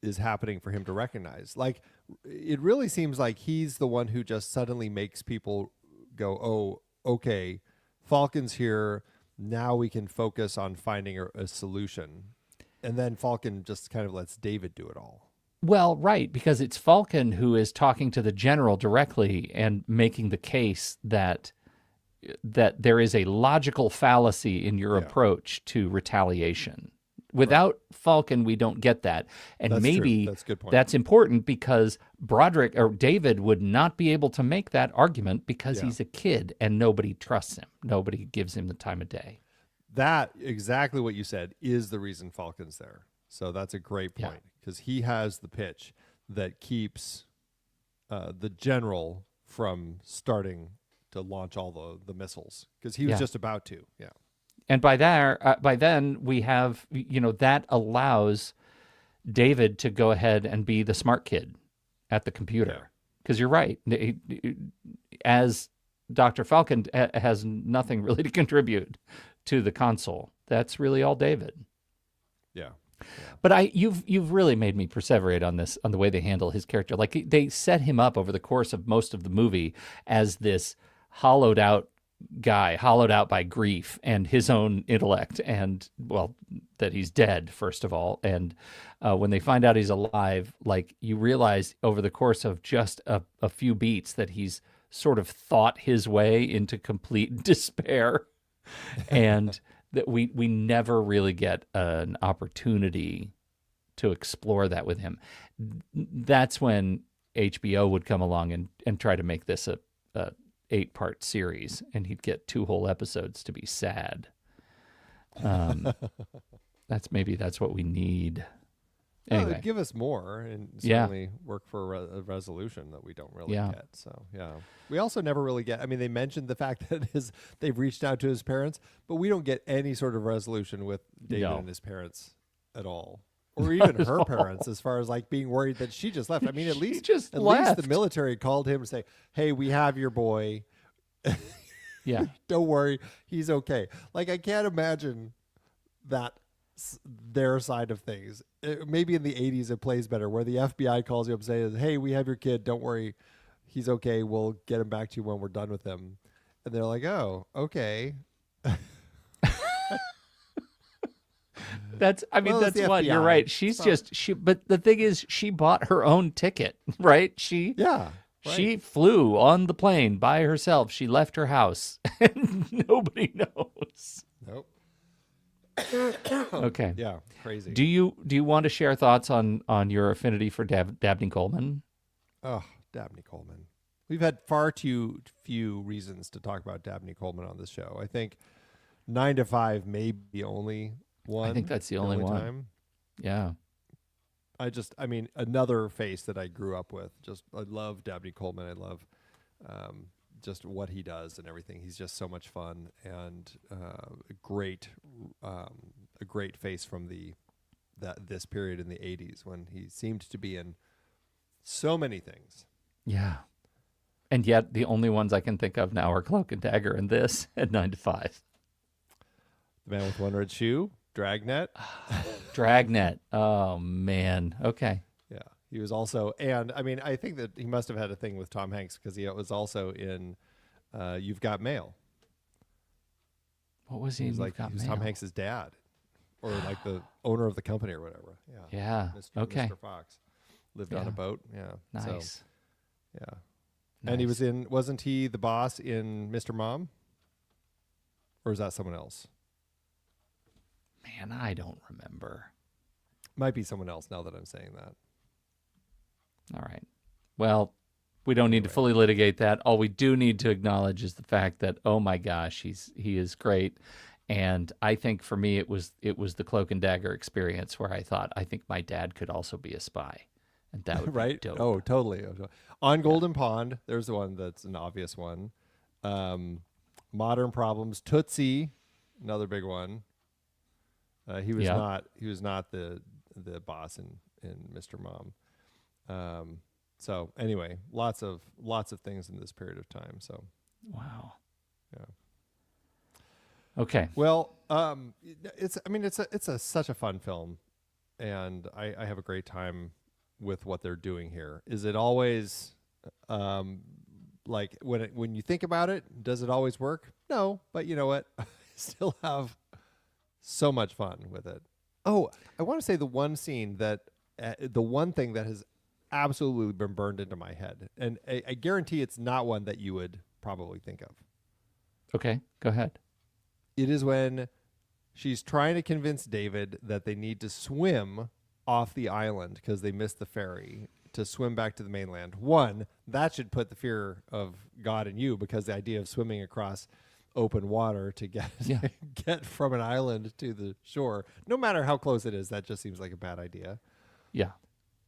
is happening for him to recognize? Like, it really seems like he's the one who just suddenly makes people go, "Oh, okay, Falcon's here. Now we can focus on finding a solution." And then Falcon just kind of lets David do it all. Well, right, because it's Falcon who is talking to the general directly and making the case that there is a logical fallacy in your approach to retaliation. Without Falcon, we don't get that. And that's maybe that's a good point. That's important because Broderick or David would not be able to make that argument because he's a kid and nobody trusts him. Nobody gives him the time of day. That, exactly what you said, is the reason Falcon's there. So that's a great point, because he has the pitch that keeps the general from starting to launch all the missiles, because he was just about to. Yeah. And by then we have, that allows David to go ahead and be the smart kid at the computer. Because you're right. As Dr. Falcon has nothing really to contribute to the console. That's really all David. Yeah. But you've really made me perseverate on this, on the way they handle his character. Like, they set him up over the course of most of the movie as this hollowed out guy, hollowed out by grief and his own intellect, and, well, that he's dead, first of all. And when they find out he's alive, like, you realize over the course of just a few beats that he's sort of thought his way into complete despair. And that we never really get an opportunity to explore that with him. That's when HBO would come along and try to make this a 8-part series, and he'd get 2 whole episodes to be sad. That's what we need. Anyway, give us more, and certainly work for a resolution that we don't really get. So we also never really get. I mean, they mentioned the fact that they've reached out to his parents, but we don't get any sort of resolution with David and his parents at all. or even her parents, as far as like being worried that she just left. I mean, at least just at left. least the military called him and say, "Hey, we have your boy. Yeah. Don't worry, he's okay." Like, I can't imagine that their side of things. Maybe in the 80s it plays better, where the FBI calls you up and says, "Hey, we have your kid. Don't worry, he's okay. We'll get him back to you when we're done with him." And they're like, "Oh, okay." That's Well, it's that's the what you're FBI. right. She's It's just but the thing is, she bought her own ticket, right? She Yeah. Right. She flew on the plane by herself. She left her house, and nobody knows. Nope. Okay. Yeah. Crazy. Do you want to share thoughts on your affinity for Dabney Coleman? Oh, Dabney Coleman. We've had far too few reasons to talk about Dabney Coleman on this show. I think 9 to 5 may be the only one. I think that's the only one. time. Yeah. I mean, another face that I grew up with. I love Dabney Coleman. I love just what he does and everything. He's just so much fun and a great face from this period in the 80s, when he seemed to be in so many things. Yeah. And yet the only ones I can think of now are Cloak and Dagger and this and 9 to 5. The Man with One Red Shoe, Dragnet. Dragnet. Oh, man. Okay. Yeah, he was also, and I mean, I think that he must have had a thing with Tom Hanks, because he was also in You've Got Mail. What was he? He was in like, Got he was Mail? Tom Hanks' dad, or like the owner of the company or whatever. Yeah. Yeah. Okay. Mr. Fox lived on Yeah. a boat. Yeah. Nice. So, yeah. And he was wasn't he the boss in Mr. Mom? Or is that someone else? Man, I don't remember. Might be someone else now that I'm saying that. All right. Well, we don't need to fully litigate that. All we do need to acknowledge is the fact that, oh my gosh, he is great. And I think for me it was the Cloak and Dagger experience, where I thought, I think my dad could also be a spy. And that would Right? be dope. Oh, totally. On Golden Pond, there's the one that's an obvious one. Modern Problems, Tootsie, another big one. He was not the boss in Mr. Mom. So anyway, lots of things in this period of time. So Wow. yeah. Okay. Well, it's such a fun film, and I have a great time with what they're doing here. Is it always like when you think about it, does it always work? No, but you know what? I still have so much fun with it. Oh, I want to say the one scene the one thing that has absolutely been burned into my head, and I guarantee it's not one that you would probably think of. Okay. Go ahead. It is when she's trying to convince David that they need to swim off the island because they missed the ferry to swim back to the mainland. One, that should put the fear of God in you, because the idea of swimming across open water to get from an island to the shore, no matter how close it is, that just seems like a bad idea. Yeah.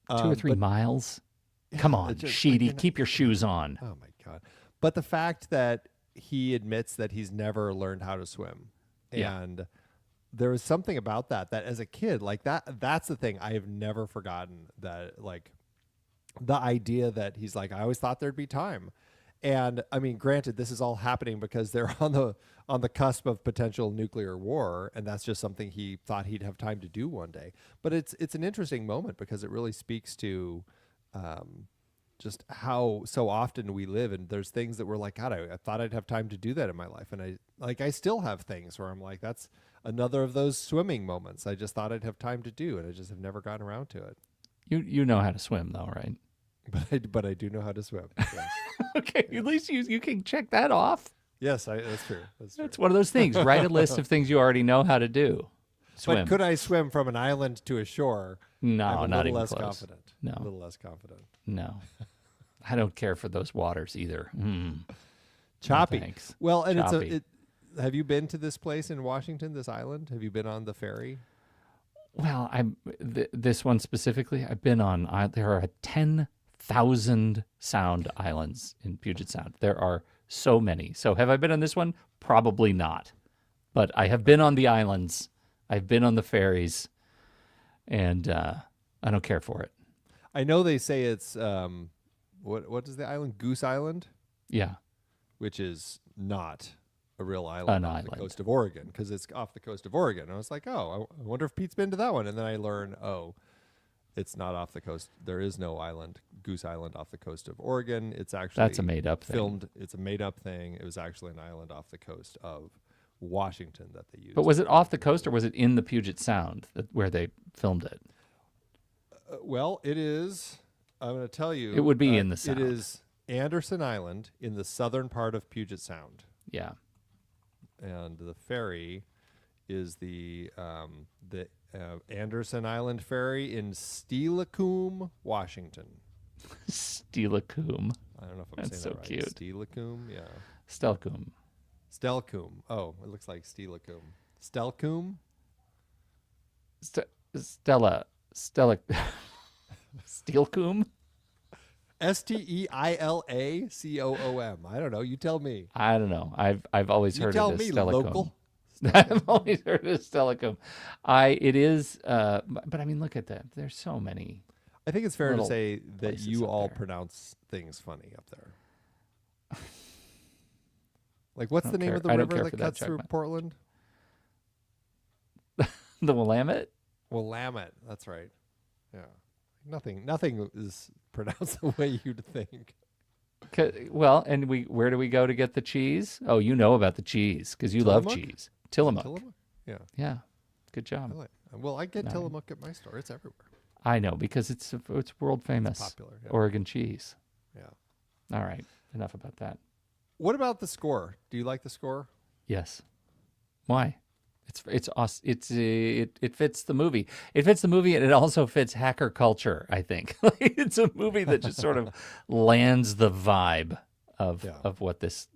2 or 3 miles. Come on, Sheedy, keep your shoes on. Oh my God. But the fact that he admits that he's never learned how to swim. Yeah. And there was something about that as a kid, like that's the thing I have never forgotten, that like the idea that he's like, I always thought there'd be time. And I mean, granted, this is all happening because they're on the cusp of potential nuclear war, and that's just something he thought he'd have time to do one day. But it's an interesting moment, because it really speaks to just how so often we live, and there's things that we're like, God, I thought I'd have time to do that in my life, and I still have things where I'm like, that's another of those swimming moments I just thought I'd have time to do, and I just have never gotten around to it. You know how to swim though, right? But I do know how to swim. Yes. Okay, at least you can check that off. Yes, that's true. That's one of those things. Write a list of things you already know how to do. Swim. But could I swim from an island to a shore? No, I'm not a little even less close. confident. No. A little less confident. No. I don't care for those waters either. Choppy. No, thanks. Well, and Choppy. have you been to this place in Washington, this island? Have you been on the ferry? Well, this one specifically, I've been on. There are 10,000 sound islands in Puget Sound. There are so many. So have I been on this one? Probably not. But I have been on the islands. I've been on the ferries. and I don't care for it. I know they say it's what is the island? Goose Island, Yeah, which is not a real island off the coast of Oregon, because it's off the coast of Oregon. And I was like, oh, I wonder if Pete's been to that one. And then I learn, oh, it's not off the coast. There is no island, Goose Island, off the coast of Oregon. It's actually that's a made up filmed. It's a made up thing. It was actually an island off the coast of Washington that they used. But was it off the coast or was it in the Puget Sound where they filmed it? Well, it is. I'm going to tell you. It would be in the Sound. It is Anderson Island in the southern part of Puget Sound. Yeah. And the ferry is the Anderson Island Ferry in Steilacoom, Washington. Steilacoom. I don't know if I'm That's saying so that right. cute. Steilacoom, yeah. Stelcoom. Stelcoom. Oh, it looks like Steilacoom. Stelcoom? Stella. Steelcoom? Steilacoom. I don't know. You tell me. I don't know. I've always heard tell it as me, Stellacoom. local. I've always heard it as Stellacoom. It is, but I mean, look at that. There's so many. I think it's fair to little say that places you up all there. pronounce ththings funny up there. Like, what's I the don't name care- of the I don't river care that for that cuts through judgment. Portland? The Willamette? Willamette. That's right. Yeah. Nothing is pronounced the way you'd think. Well, and where do we go to get the cheese? Oh, you know about the cheese because you love Tillamook? cheese. Tillamook. Tillamook? Yeah. Yeah. Good job. I get No. Tillamook at my store. It's everywhere. I know because it's world famous. Popular. Yeah. Oregon cheese. Yeah. All right. Enough about that. What about the score? Do you like the score? Yes. Why? It's awesome. It fits the movie. It fits the movie, and it also fits hacker culture. I think it's a movie that just sort of lands the vibe of what this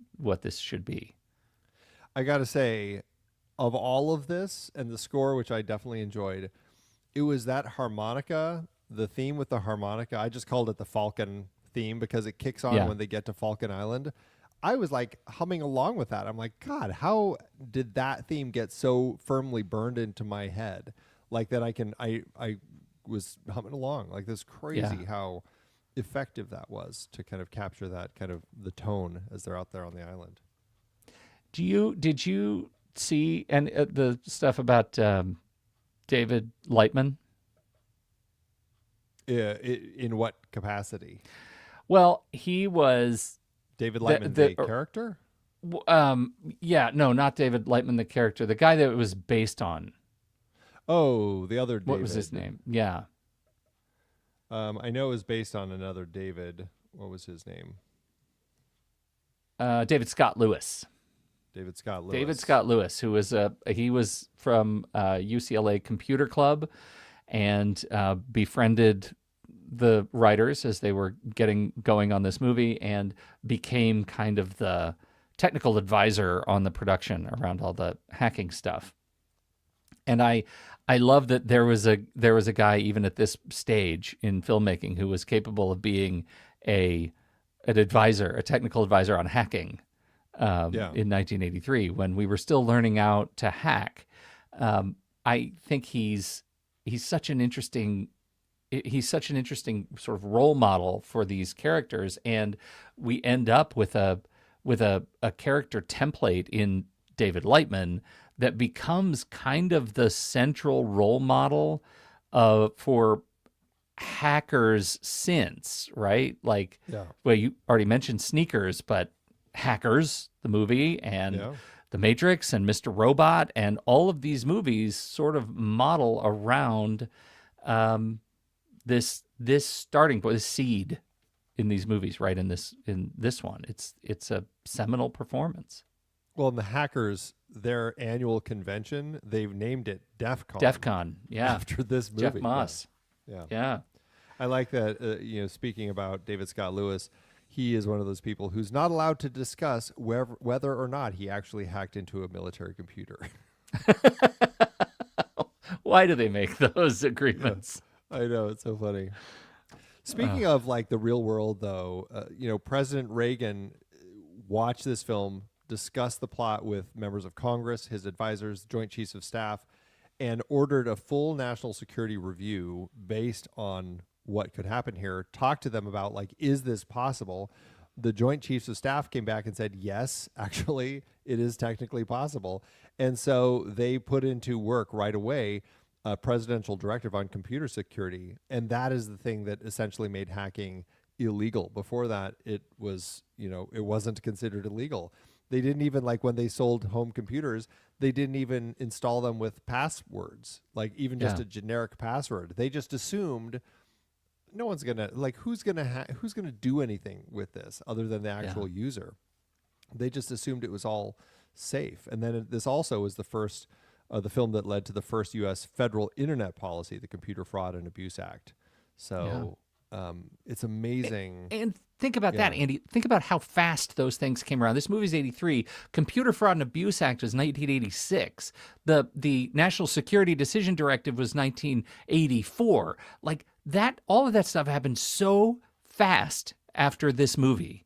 should be. I got to say, of all of this and the score, which I definitely enjoyed, it was that harmonica, the theme with the harmonica. I just called it the Falcon theme because it kicks on when they get to Falcon Island. I was like humming along with that. I'm like, God, how did that theme get so firmly burned into my head? Like that I was humming along. Like, this crazy how effective that was to kind of capture that kind of the tone as they're out there on the island. Did you see the stuff about David Lightman? In what capacity? Well, he was David Lightman, the character? No, not David Lightman, the character. The guy that it was based on. Oh, the other David. What was his name? Yeah. I know it was based on another David. What was his name? David Scott Lewis. David Scott Lewis. David Scott Lewis, who was he was from UCLA Computer Club, and befriended the writers as they were getting going on this movie, and became kind of the technical advisor on the production around all the hacking stuff. And I love that there was a guy even at this stage in filmmaking who was capable of being an advisor, a technical advisor on hacking in 1983 when we were still learning how to hack. I think he's such an interesting sort of role model for these characters, and we end up with a character template in David Lightman that becomes kind of the central role model for hackers since, right? Like, well, you already mentioned Sneakers, but Hackers, the movie, and The Matrix, and Mr. Robot, and all of these movies sort of model around this starting point, this seed in these movies, right? In this one, it's a seminal performance. Well, in the Hackers, their annual convention, they've named it DEF CON. DEF CON, yeah. After this movie. Jeff Moss. Yeah. I like that, speaking about David Scott Lewis, he is one of those people who's not allowed to discuss whether or not he actually hacked into a military computer. Why do they make those agreements? I know, it's so funny. Speaking of like the real world, though, President Reagan watched this film, discussed the plot with members of Congress, his advisors, Joint Chiefs of Staff, and ordered a full national security review based on what could happen here. Talked to them about, like, is this possible? The Joint Chiefs of Staff came back and said, yes, actually, it is technically possible. And so they put into work right away a presidential directive on computer security. And that is the thing that essentially made hacking illegal. Before that, it was, it wasn't considered illegal. They didn't even, like, when they sold home computers, they didn't even install them with passwords, like even just a generic password. They just assumed no one's gonna, like, who's gonna do anything with this other than the actual user. They just assumed it was all safe. And then this also was the first, the film that led to the first U.S. federal internet policy, the Computer Fraud and Abuse Act. So it's amazing. And think about that, Andy. Think about how fast those things came around. This movie's 83. Computer Fraud and Abuse Act was 1986. The National Security Decision Directive was 1984. Like that, all of that stuff happened so fast after this movie.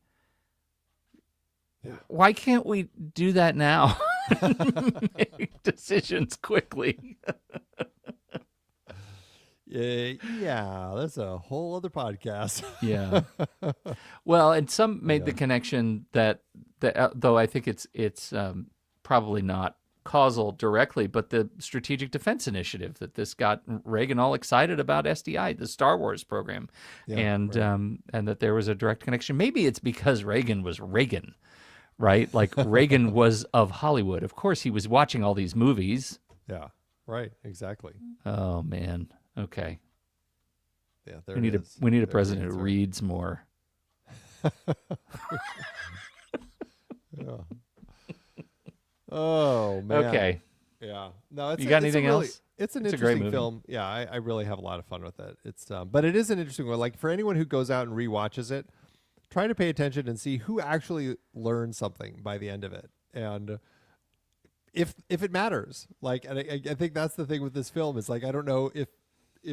Yeah. Why can't we do that now? Make decisions quickly. Yeah, that's a whole other podcast. Yeah. Well, and some made the connection that though I think it's probably not causal directly, but the Strategic Defense Initiative, that this got Reagan all excited about SDI, the Star Wars program, and that there was a direct connection. Maybe it's because Reagan was Reagan, right? Like Reagan was of Hollywood. Of course, he was watching all these movies. Yeah, right. Exactly. Oh man. Okay. Yeah, there we need a president who reads more. Oh man. Okay. Yeah. No, you got anything else? It's an interesting film. Yeah, I really have a lot of fun with it. It's but it is an interesting one. Like for anyone who goes out and rewatches it, try to pay attention and see who actually learned something by the end of it, and if it matters. Like, and I think that's the thing with this film is, like, I don't know if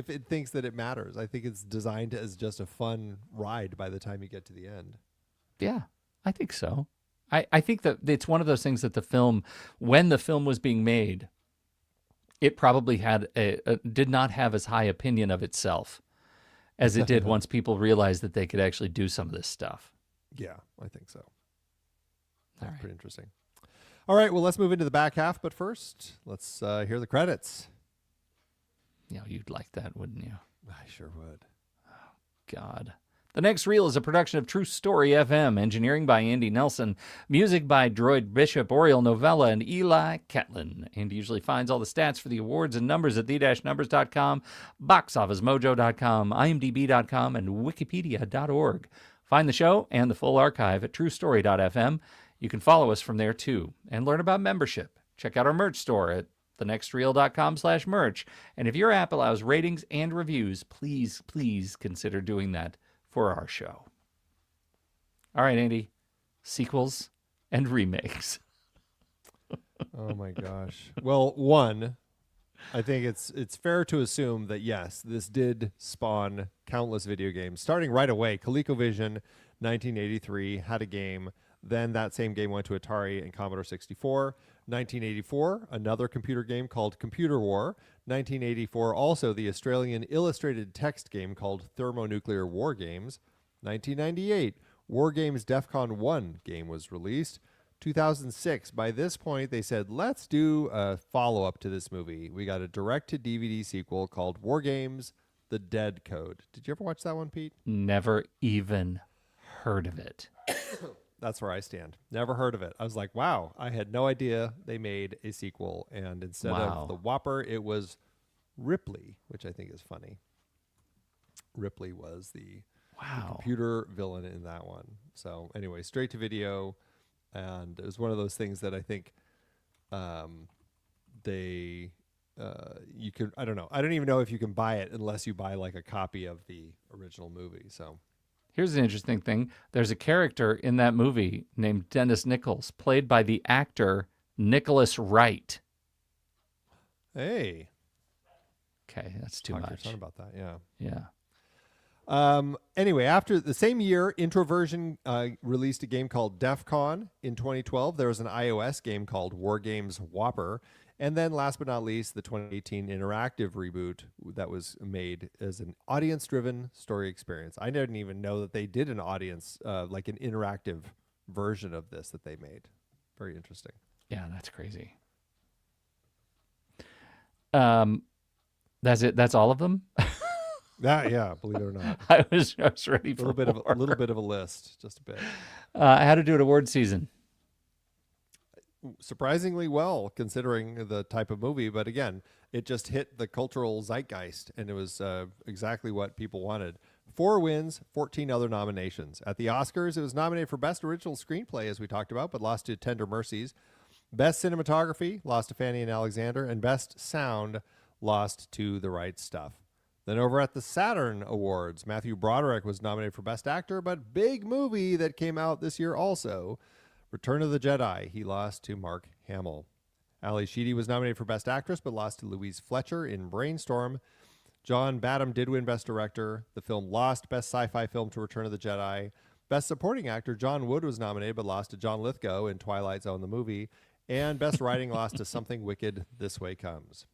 it thinks that it matters. I think it's designed as just a fun ride by the time you get to the end. Yeah, I think so. I think that it's one of those things that the film, when the film was being made, it probably had did not have as high opinion of itself as it did once people realized that they could actually do some of this stuff. Yeah, I think so. That's pretty interesting. All right, well, let's move into the back half, but first, let's hear the credits. You'd like that, wouldn't you? I sure would. Oh, God. The Next Reel is a production of True Story FM, engineering by Andy Nelson, music by Droid Bishop, Oriel Novella, and Eli Catlin. Andy usually finds all the stats for the awards and numbers at the-numbers.com, boxofficemojo.com, imdb.com, and wikipedia.org. Find the show and the full archive at truestory.fm. You can follow us from there, too, and learn about membership. Check out our merch store at thenextreel.com/merch. And if your app allows ratings and reviews, please, please consider doing that for our show. All right, Andy, sequels and remakes. Oh my gosh. Well, one, I think it's fair to assume that yes, this did spawn countless video games. Starting right away, ColecoVision, 1983, had a game. Then that same game went to Atari and Commodore 64. 1984, another computer game called Computer War. 1984, also the Australian illustrated text game called Thermonuclear WarGames. 1998, WarGames DEFCON 1 game was released. 2006, by this point, they said, let's do a follow-up to this movie. We got a direct-to-DVD sequel called WarGames The Dead Code. Did you ever watch that one, Pete? Never even heard of it. That's where I stand. Never heard of it. I was like, wow, I had no idea they made a sequel. And instead of the Whopper, it was Ripley, which I think is funny. Ripley was the computer villain in that one. So anyway, straight to video. And it was one of those things that I think you can, I don't know. I don't even know if you can buy it unless you buy like a copy of the original movie. So here's an interesting thing. There's a character in that movie named Dennis Nichols, played by the actor Nicholas Wright. Hey. Okay, that's too much. Talk to your son about that, yeah. Yeah. Anyway, after the same year, Introversion released a game called DEF CON in 2012. There was an iOS game called WarGames Whopper. And then last but not least, the 2018 interactive reboot that was made as an audience-driven story experience. I didn't even know that they did an audience, like an interactive version of this that they made. Very interesting. Yeah, that's crazy. That's it. That's all of them. Yeah, believe it or not. I was ready for a little bit of a list, just a bit. How to do it award season. Surprisingly well, considering the type of movie, but again, it just hit the cultural zeitgeist, and it was exactly what people wanted. 4 wins, 14 other nominations. At the Oscars, it was nominated for Best Original Screenplay, as we talked about, but lost to Tender Mercies. Best Cinematography, lost to Fanny and Alexander, and Best Sound, lost to The Right Stuff. Then over at the Saturn Awards, Matthew Broderick was nominated for Best Actor, but big movie that came out this year also, Return of the Jedi. He lost to Mark Hamill. Ally Sheedy was nominated for Best Actress, but lost to Louise Fletcher in Brainstorm. John Badham did win Best Director. The film lost Best Sci-Fi Film to Return of the Jedi. Best Supporting Actor, John Wood was nominated, but lost to John Lithgow in Twilight Zone, the movie. And Best Writing lost to Something Wicked, This Way Comes.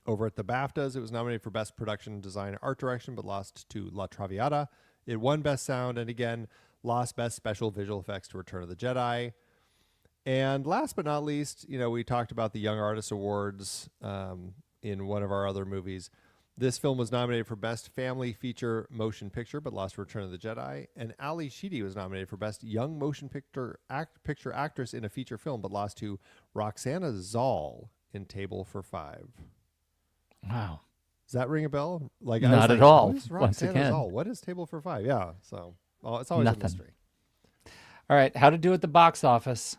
Over at the BAFTAs, it was nominated for Best Production Design and Art Direction, but lost to La Traviata. It won Best Sound, and again, lost Best Special Visual Effects to Return of the Jedi. And last but not least, we talked about the Young Artist Awards in one of our other movies. This film was nominated for Best Family Feature Motion Picture, but lost to Return of the Jedi. And Ally Sheedy was nominated for Best Young Motion Picture Actress in a Feature Film, but lost to Roxana Zoll in Table for Five. Wow. Does that ring a bell? Not at all. Once again. What is Table for Five? Yeah. So it's always Nothing. a mystery. All right. How to do at the box office.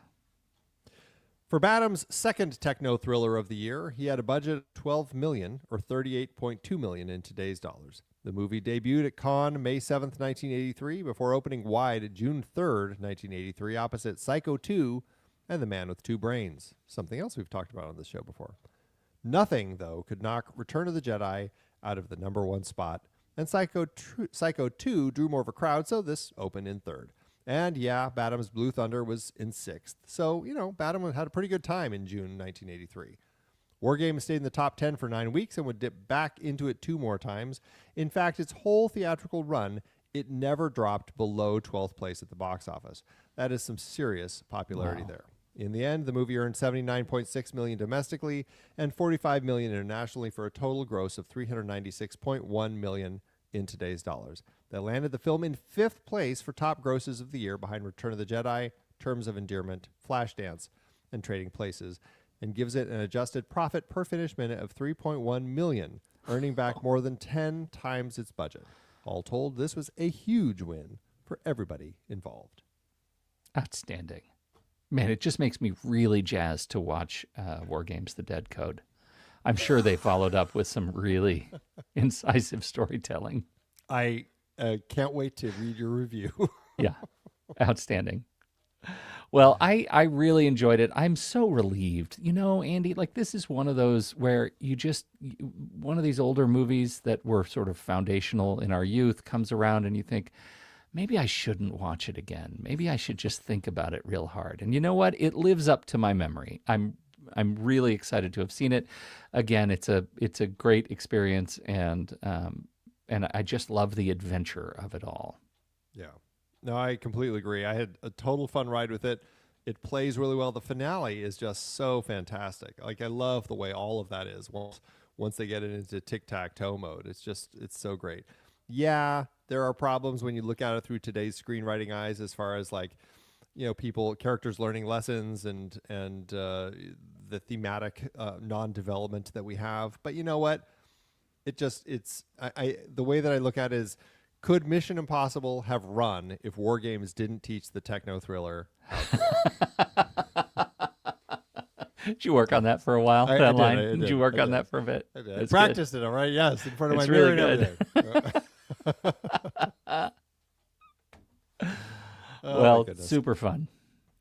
For Badham's second techno thriller of the year, he had a budget of $12 million or $38.2 million in today's dollars. The movie debuted at Cannes May 7th, 1983, before opening wide June 3rd, 1983, opposite Psycho 2 and The Man with Two Brains, something else we've talked about on this show before. Nothing, though, could knock Return of the Jedi out of the number 1 spot, and Psycho 2 drew more of a crowd, so this opened in 3rd. And yeah, Badham's Blue Thunder was in 6th. So, Badham had a pretty good time in June 1983. WarGames stayed in the top 10 for 9 weeks and would dip back into it 2 more times. In fact, its whole theatrical run, it never dropped below 12th place at the box office. That is some serious popularity there. In the end, the movie earned $79.6 million domestically and $45 million internationally for a total gross of $396.1 million in today's dollars. That landed the film in 5th place for top grosses of the year behind Return of the Jedi, Terms of Endearment, Flashdance, and Trading Places, and gives it an adjusted profit per finished minute of $3.1 million, earning back more than 10 times its budget. All told, this was a huge win for everybody involved. Outstanding. Man, it just makes me really jazzed to watch WarGames The Dead Code. I'm sure they followed up with some really incisive storytelling. I can't wait to read your review. Yeah, outstanding. Well, I really enjoyed it. I'm so relieved. Andy, this is one of those where one of these older movies that were sort of foundational in our youth comes around and you think, maybe I shouldn't watch it again. Maybe I should just think about it real hard. And you know what? It lives up to my memory. I'm really excited to have seen it. Again, it's a great experience, and I just love the adventure of it all. Yeah. No, I completely agree. I had a total fun ride with it. It plays really well. The finale is just so fantastic. I love the way all of that is once they get it into tic-tac-toe mode. It's so great. Yeah, there are problems when you look at it through today's screenwriting eyes as far as characters learning lessons and the thematic non-development that we have. But you know what? The way that I look at it is, could Mission Impossible have run if WarGames didn't teach the techno thriller? Did you work on that for a while? I did. Did you work on that for a bit? I did. I practiced it, all right? Yes, in front of it's my really mirror good. and everything. Well, super fun.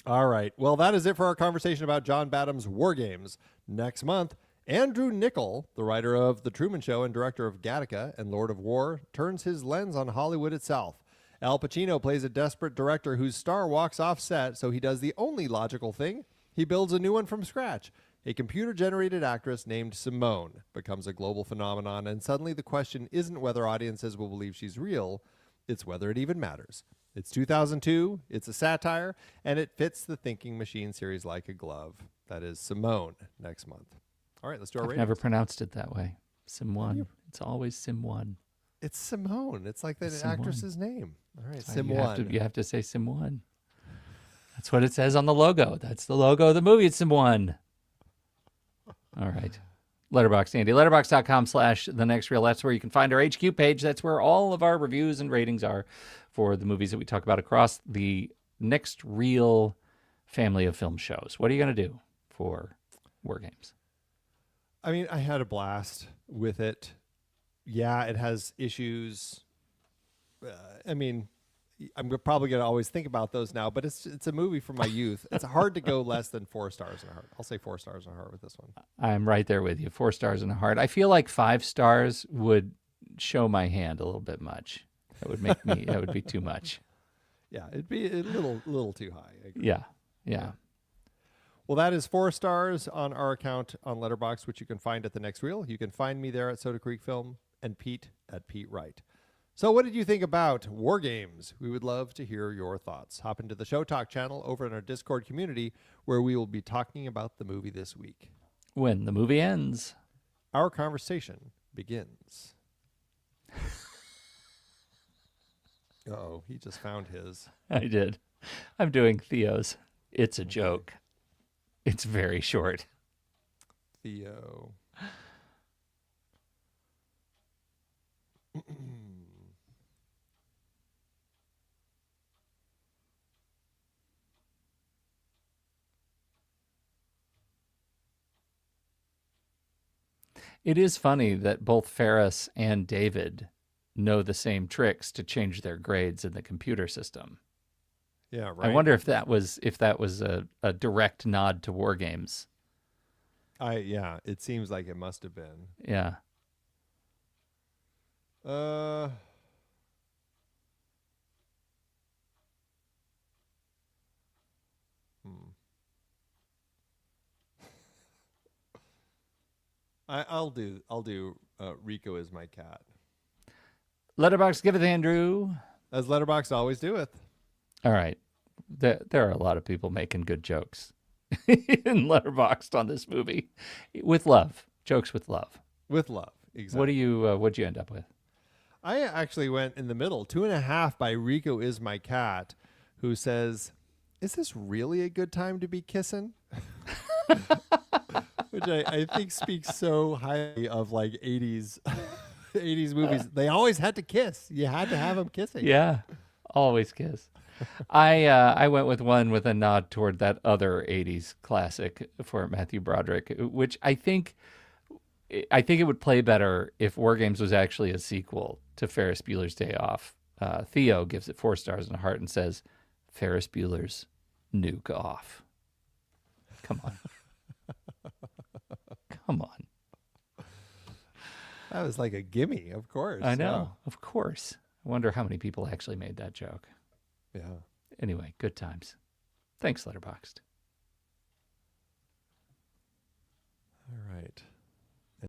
All right. Well, that is it for our conversation about John Badham's WarGames. Next month, Andrew Niccol, the writer of The Truman Show and director of Gattaca and Lord of War, turns his lens on Hollywood itself. Al Pacino plays a desperate director whose star walks off set, so he does the only logical thing. He builds a new one from scratch. A computer-generated actress named Simone becomes a global phenomenon, and suddenly the question isn't whether audiences will believe she's real, it's whether it even matters. It's 2002, it's a satire, and it fits the Thinking Machine series like a glove. That is Simone next month. All right, let's do our I've ratings. never pronounced it that way. Sim1. It's always Sim1. It's Simone. It's like the Simone. actress's name. All right, Sorry, Sim1. you have to say Sim1. That's what it says on the logo. That's the logo of the movie. It's Sim1. All right. Letterboxd, Andy. Letterboxd.com/thenextreel. That's where you can find our HQ page. That's where all of our reviews and ratings are for the movies that we talk about across the Next Reel family of film shows. What are you going to do for WarGames? I mean, I had a blast with it. Yeah, it has issues. I mean, I'm probably going to always think about those now, but it's a movie from my youth. It's hard to go less than 4 stars and a heart. I'll say 4 stars and a heart with this one. I'm right there with you. 4 stars and a heart. I feel like 5 stars would show my hand a little bit much. That would make me, that would be too much. Yeah, it'd be a little too high. I agree. Yeah. Well, that is 4 stars on our account on Letterboxd, which you can find at the Next Reel. You can find me there at Soda Creek Film and Pete at Pete Wright. So what did you think about WarGames? We would love to hear your thoughts. Hop into the Show Talk channel over in our Discord community where we will be talking about the movie this week. When the movie ends. Our conversation begins. Uh-oh, he just found his. I did. I'm doing Theo's. It's a joke. It's very short. Theo. It is funny that both Ferris and David know the same tricks to change their grades in the computer system. Yeah, right. I wonder if that was a direct nod to WarGames. Yeah, it seems like it must have been. Yeah. I'll do Rico is my cat. Letterboxd, give it to Andrew. As Letterboxd always doeth. All right. There are a lot of people making good jokes in Letterboxd on this movie. With love. Jokes with love. With love. Exactly. What'd you end up with? I actually went in the middle. 2.5 by Rico is my cat, who says, "Is this really a good time to be kissing?" Which I think speaks so highly of like 80s 80s movies. They always had to kiss. You had to have them kissing. Yeah. Always kiss. I went with one with a nod toward that other 80s classic for Matthew Broderick, which I think it would play better if WarGames was actually a sequel to Ferris Bueller's Day Off. Theo gives it 4 stars and a heart and says, Ferris Bueller's Nuke Off. Come on. Come on. That was like a gimme, of course. I know. Of course. I wonder how many people actually made that joke. Yeah. Anyway, good times. Thanks, Letterboxd. All right.